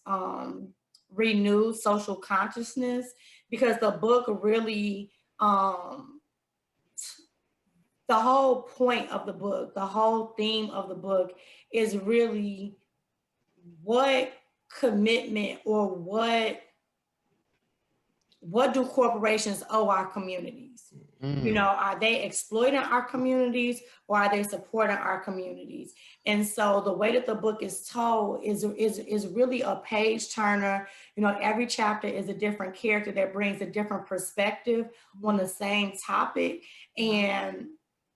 renewed social consciousness, because the book really, the whole point of the book, the whole theme of the book is really what commitment or what do corporations owe our communities? You know, are they exploiting our communities or are they supporting our communities? And so the way that the book is told is really a page turner. You know, every chapter is a different character that brings a different perspective on the same topic. And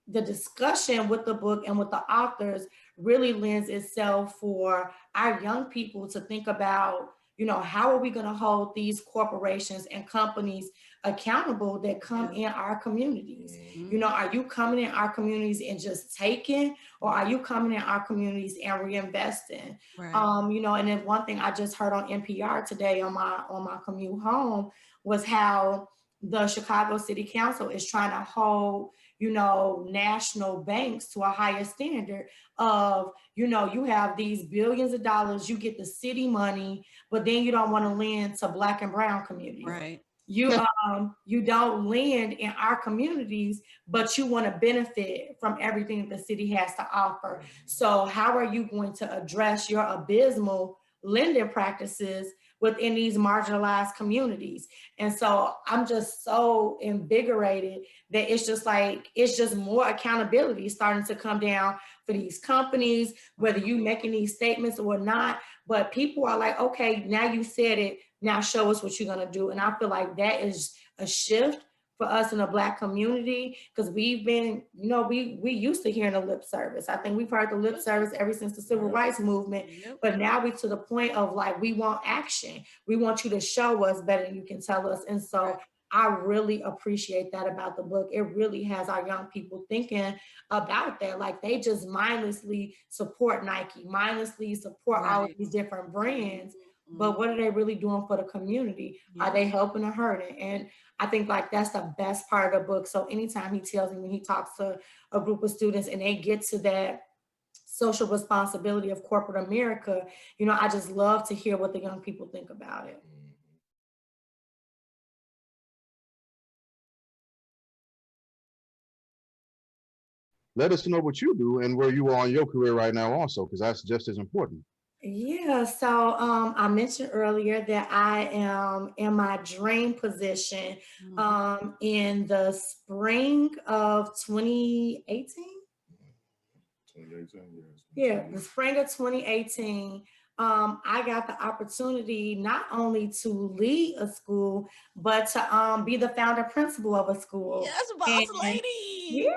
the discussion with the book and with the authors really lends itself for our young people to think about, you know, how are we going to hold these corporations and companies accountable that come in our communities? You know, are you coming in our communities and just taking, or are you coming in our communities and reinvesting? You know, and then one thing I just heard on NPR today on my commute home was how the Chicago City Council is trying to hold, you know, national banks to a higher standard of, you know, you have these billions of dollars, you get the city money, but then you don't want to lend to Black and brown communities. Right. You don't lend in our communities, but you want to benefit from everything the city has to offer. So how are you going to address your abysmal lending practices, within these marginalized communities. And so I'm just so invigorated that it's just more accountability starting to come down for these companies, whether you making these statements or not. But people are like, okay, now you said it, now show us what you're gonna do. And I feel like that is a shift for us in the Black community, because we've been, we used to hearing the lip service. I think we've heard the lip service ever since the civil rights movement, but now we're to the point of like, we want action. We want you to show us better than you can tell us. And so I really appreciate that about the book. It really has our young people thinking about that. Like they just mindlessly support Nike, mindlessly support all of these different brands. But what are they really doing for the community? Are they helping or hurting? And I think like that's the best part of the book. So anytime he tells me, when he talks to a group of students and they get to that social responsibility of corporate America, I just love to hear what the young people think about it. Let us know what you do and where you are in your career right now also, because that's just as important. Yeah, so I mentioned earlier that I am in my dream position in the spring of 2018. 2018, yes. Yeah, the spring of 2018. I got the opportunity not only to lead a school, but to be the founder principal of a school. Yes, boss lady.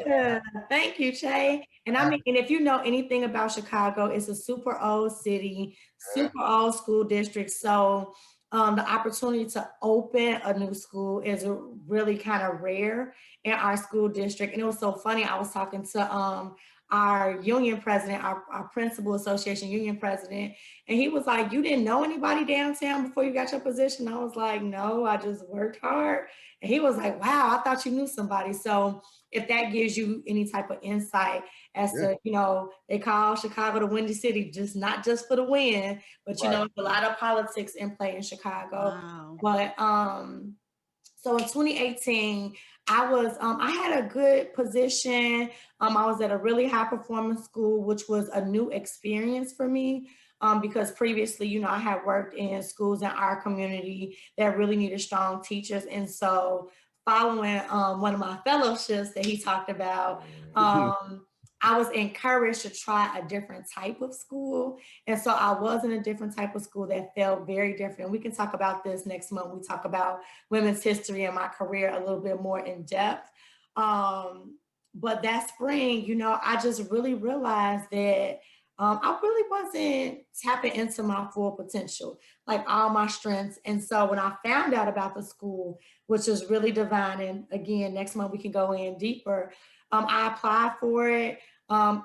Yeah, thank you, Che. And I mean, and if you know anything about Chicago, it's a super old city, super old school district. So the opportunity to open a new school is really kind of rare in our school district. And it was so funny. I was talking to our union president, our principal association union president, and he was like, you didn't know anybody downtown before you got your position? I was like, no, I just worked hard. And he was like, wow, I thought you knew somebody. So if that gives you any type of insight as to, they call Chicago the Windy City, not just for the win, but there's a lot of politics in play in Chicago. Wow. But so in 2018, I had a good position. I was at a really high performing school, which was a new experience for me. Because previously, I had worked in schools in our community that really needed strong teachers. And so following one of my fellowships that he talked about, I was encouraged to try a different type of school. And so I was in a different type of school that felt very different. We can talk about this next month. We talk about women's history and my career a little bit more in depth. But that spring, I just really realized that I really wasn't tapping into my full potential, like all my strengths. And so when I found out about the school, which is really divine, and again, next month we can go in deeper, I applied for it,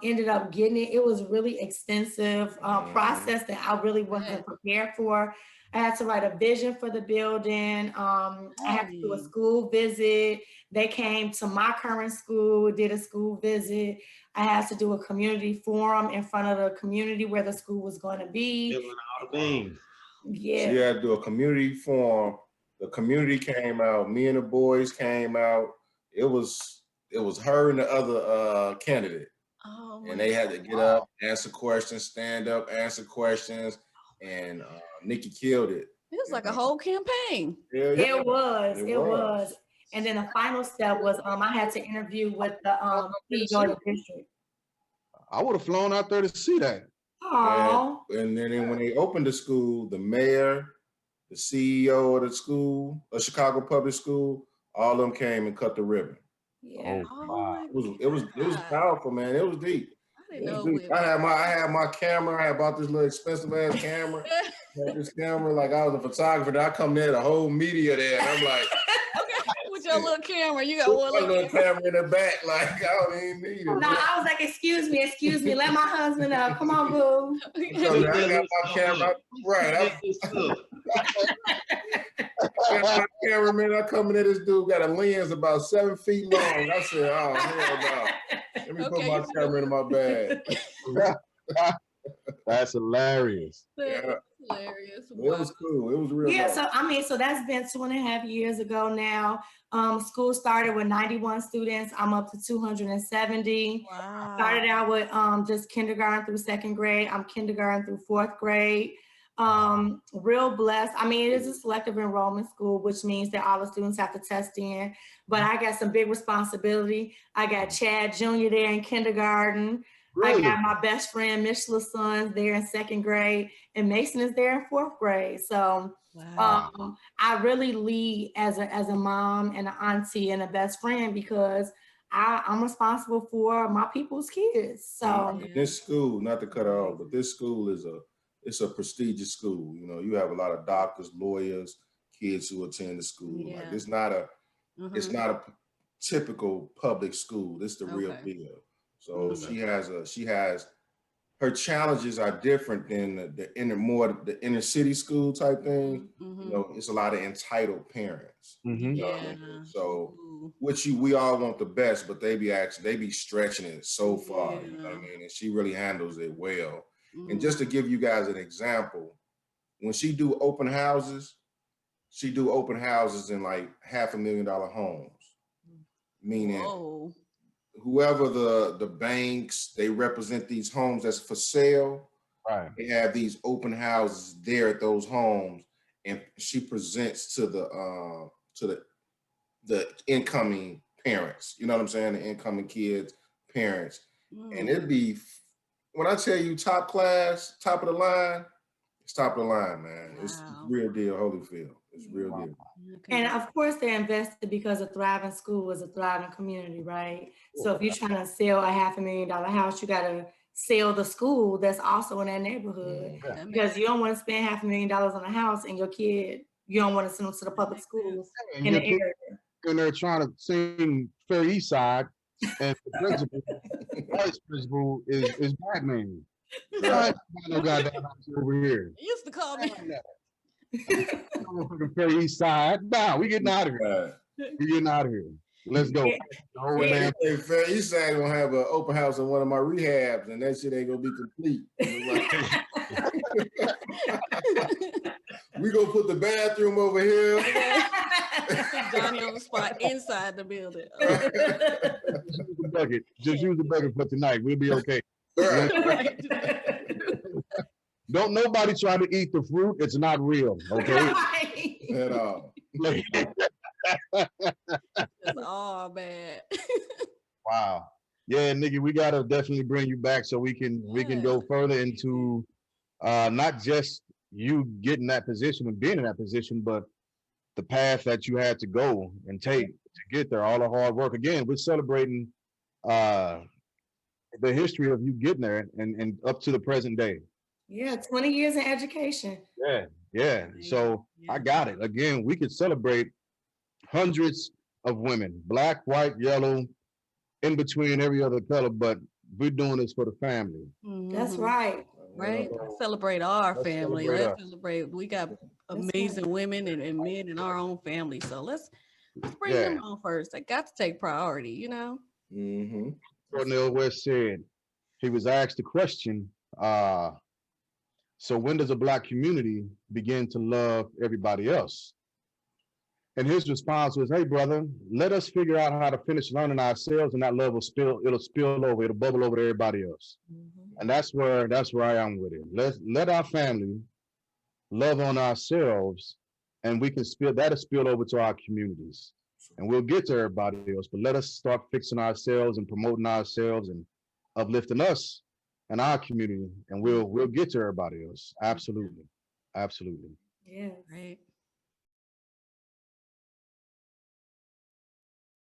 ended up getting it. It was really extensive process that I really wasn't prepared for. I had to write a vision for the building. I had to do a school visit. They came to my current school, did a school visit. I had to do a community forum in front of the community where the school was going to be. All the things. Yeah. So you had to do a community forum. The community came out. Me and the boys came out. It was her and the other candidate. And they had to get up, answer questions, stand up, answer questions. And Nikki killed it. It was like a whole campaign. Yeah. It was. And then the final step was I had to interview with the CEO of the district. I would have flown out there to see that. And then when they opened the school, the mayor, the CEO of the school, a Chicago public school, all of them came and cut the ribbon. Yeah. It was powerful, man. It was deep. I had my camera. I had bought this little expensive ass camera. This camera, like I was a photographer. I come there, the whole media there, and I'm like, with your little camera, you got one little camera in the back, like I don't even need it. No, I was like, excuse me, let my husband know. Come on, boo. I got my camera right. I got my cameraman. I come in there, this dude got a lens about 7 feet long. I said, oh hell no. Let me put my camera in my bag. That's hilarious. That's hilarious. It was cool. It was real. Yeah, so that's been 2.5 years ago now. School started with 91 students. I'm up to 270. Wow. Started out with just kindergarten through second grade. I'm kindergarten through fourth grade. Real blessed. I mean, it is a selective enrollment school, which means that all the students have to test in, but I got some big responsibility. I got Chad Jr. there in kindergarten. Really? I got my best friend, Mishla Sons, there in 2nd grade, and Mason is there in 4th grade. So Wow. I really lead as a mom and an auntie and a best friend because I'm responsible for my people's kids. So this school, not to cut her off, but this school it's a prestigious school. You know, you have a lot of doctors, lawyers, kids who attend the school. Yeah. Like it's not a typical public school. This the real Okay. deal. So she has her challenges are different than the inner city school type thing. You know, it's a lot of entitled parents. You know what I mean? So we all want the best, but they be stretching it so far. You know what I mean? And she really handles it well. And just to give you guys an example, when she do open houses in like $500,000 homes, meaning whoever the banks, they represent these homes that's for sale. Right. They have these open houses there at those homes, and she presents to the incoming parents. You know what I'm saying? The incoming kids, parents, and it'd be, when I tell you top class, top of the line, it's top of the line, man. It's real deal, Holyfield. It's real deal. And of course they're invested because a thriving school is a thriving community, right? So if you're trying to sell a $500,000 house, you gotta sell the school that's also in that neighborhood. Because you don't want to spend $500,000 on a house and your kid, you don't want to send them to the public schools in the area. And they're trying to sing Fair East Side, and the principal, vice principal is black man. Right. No goddamn over here. You used to call me. Fair East Side. Nah, we getting out of here. We getting out of here. Let's go. Hey, Fair East Side gonna have an open house in one of my rehabs, and that shit ain't gonna be complete. We gonna put the bathroom over here. Johnny on the spot inside the building. Just use the bucket for tonight. We'll be okay. Don't nobody try to eat the fruit. It's not real, okay? At all. It's all bad. Wow. Yeah, Nikki, we gotta definitely bring you back so we can go further into not just you getting that position and being in that position, but the path that you had to go and take to get there, all the hard work. Again, we're celebrating the history of you getting there and up to the present day. Yeah, 20 years in education. Yeah. So I got it. Again, we could celebrate hundreds of women, black, white, yellow, in between every other color, but we're doing this for the family. That's right. Right? Celebrate our family. Let's celebrate. We got amazing women and men in our own family. So let's bring them on first. They got to take priority, you know? Cornel West said, he was asked the question, so when does a black community begin to love everybody else? And his response was, hey, brother, let us figure out how to finish learning ourselves, and that love will spill over, it'll bubble over to everybody else. And that's where I am with it. Let our family love on ourselves, and we can that'll spill over to our communities. And we'll get to everybody else, but let us start fixing ourselves and promoting ourselves and uplifting us and our community, and we'll get to everybody else. Absolutely. Yeah. Right.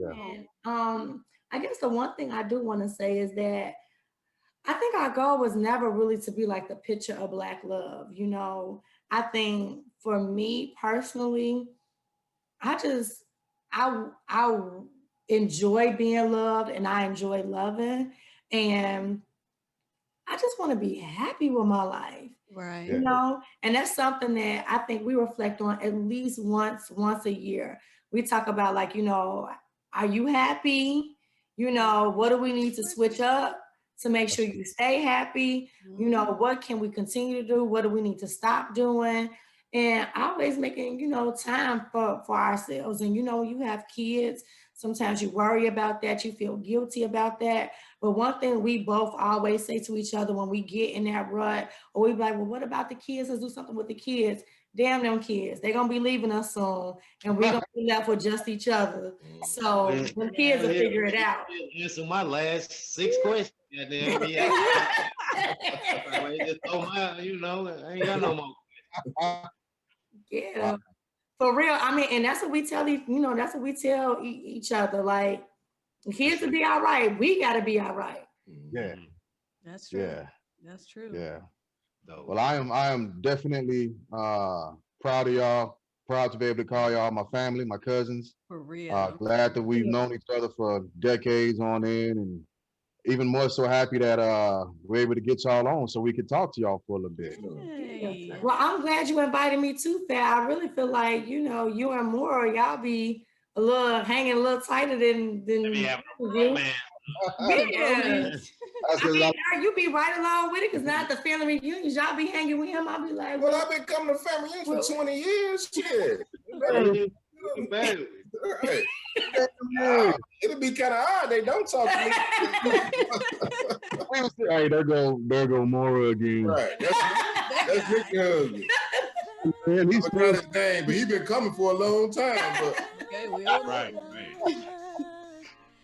And I guess the one thing I do want to say is that I think our goal was never really to be like the picture of Black love. You know, I think for me personally, I enjoy being loved and I enjoy loving, and I just want to be happy with my life. Right. You know, and that's something that I think we reflect on at least once a year. We talk about, like, you know, are you happy? You know, what do we need to switch up to make sure you stay happy? You know, what can we continue to do? What do we need to stop doing? and always making, time for ourselves. And, you have kids. Sometimes you worry about that. You feel guilty about that. But one thing we both always say to each other when we get in that rut, or we be like, well, what about the kids? Let's do something with the kids. Damn them kids. They're going to be leaving us soon. And we're going to be left with just each other. So the kids will figure it out. Answer my last 6 questions. Goddamn me. Just throw my, I ain't got no more. Yeah. For real. I mean, and that's what we tell that's what we tell each other. Like, kids will be all right. We got to be all right. Yeah. That's true. Yeah. That's true. Yeah. Well, I am definitely proud of y'all. Proud to be able to call y'all my family, my cousins. For real. Glad that we've known each other for decades on end, and even more so happy that we're able to get y'all on so we could talk to y'all for a little bit. Hey. Well, I'm glad you invited me too, Fat. I really feel like, you and Mora, y'all be hanging a little tighter than Yeah. Yeah. You be right along with it, because not the family reunions, y'all be hanging with him. I'll be like, well, I've been coming to family reunions for 20 years. Shit. Right. It'll be kind of odd. They don't talk to me. Hey, there go Mora again. Right. That's Ricky Huggy. Man, he's trying his name, but he's been coming for a long time. But okay, we all right.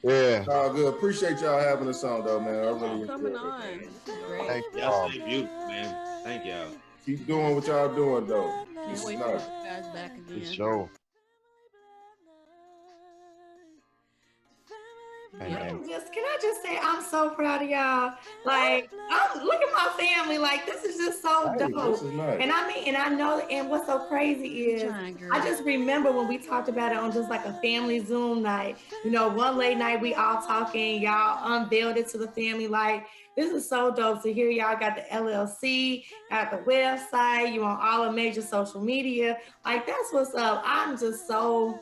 Yeah. All good. Appreciate y'all having us on, though, man. I really coming on. Great. Thank y'all. Stay beautiful, man. Thank y'all. Keep doing what y'all doing, though. Can't wait for you guys back again. For sure. Can I just say I'm so proud of y'all. Like, look at my family. Like, this is just so dope. This is nice. And I know, and what's so crazy is I just remember when we talked about it on just like a family Zoom night. One late night we all talking, y'all unveiled it to the family. Like, this is so dope to hear y'all got the LLC, got the website, you on all the major social media. Like, that's what's up. I'm just so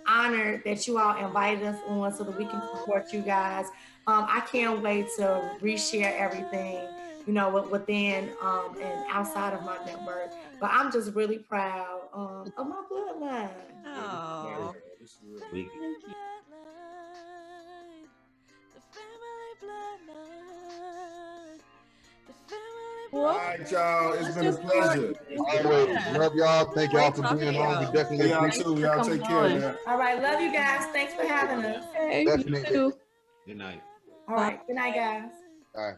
honored that you all invited us on so that we can support you guys. I can't wait to reshare everything, within and outside of my network. But I'm just really proud of my bloodline. Oh, Thank you. All right, y'all. It's been a pleasure. Always love y'all. Thank y'all for being on. We definitely y'all too. Y'all take care, man. All right, love you guys. Thanks for having us. Hey, definitely. you too. Good night. All right, good night, guys. All right.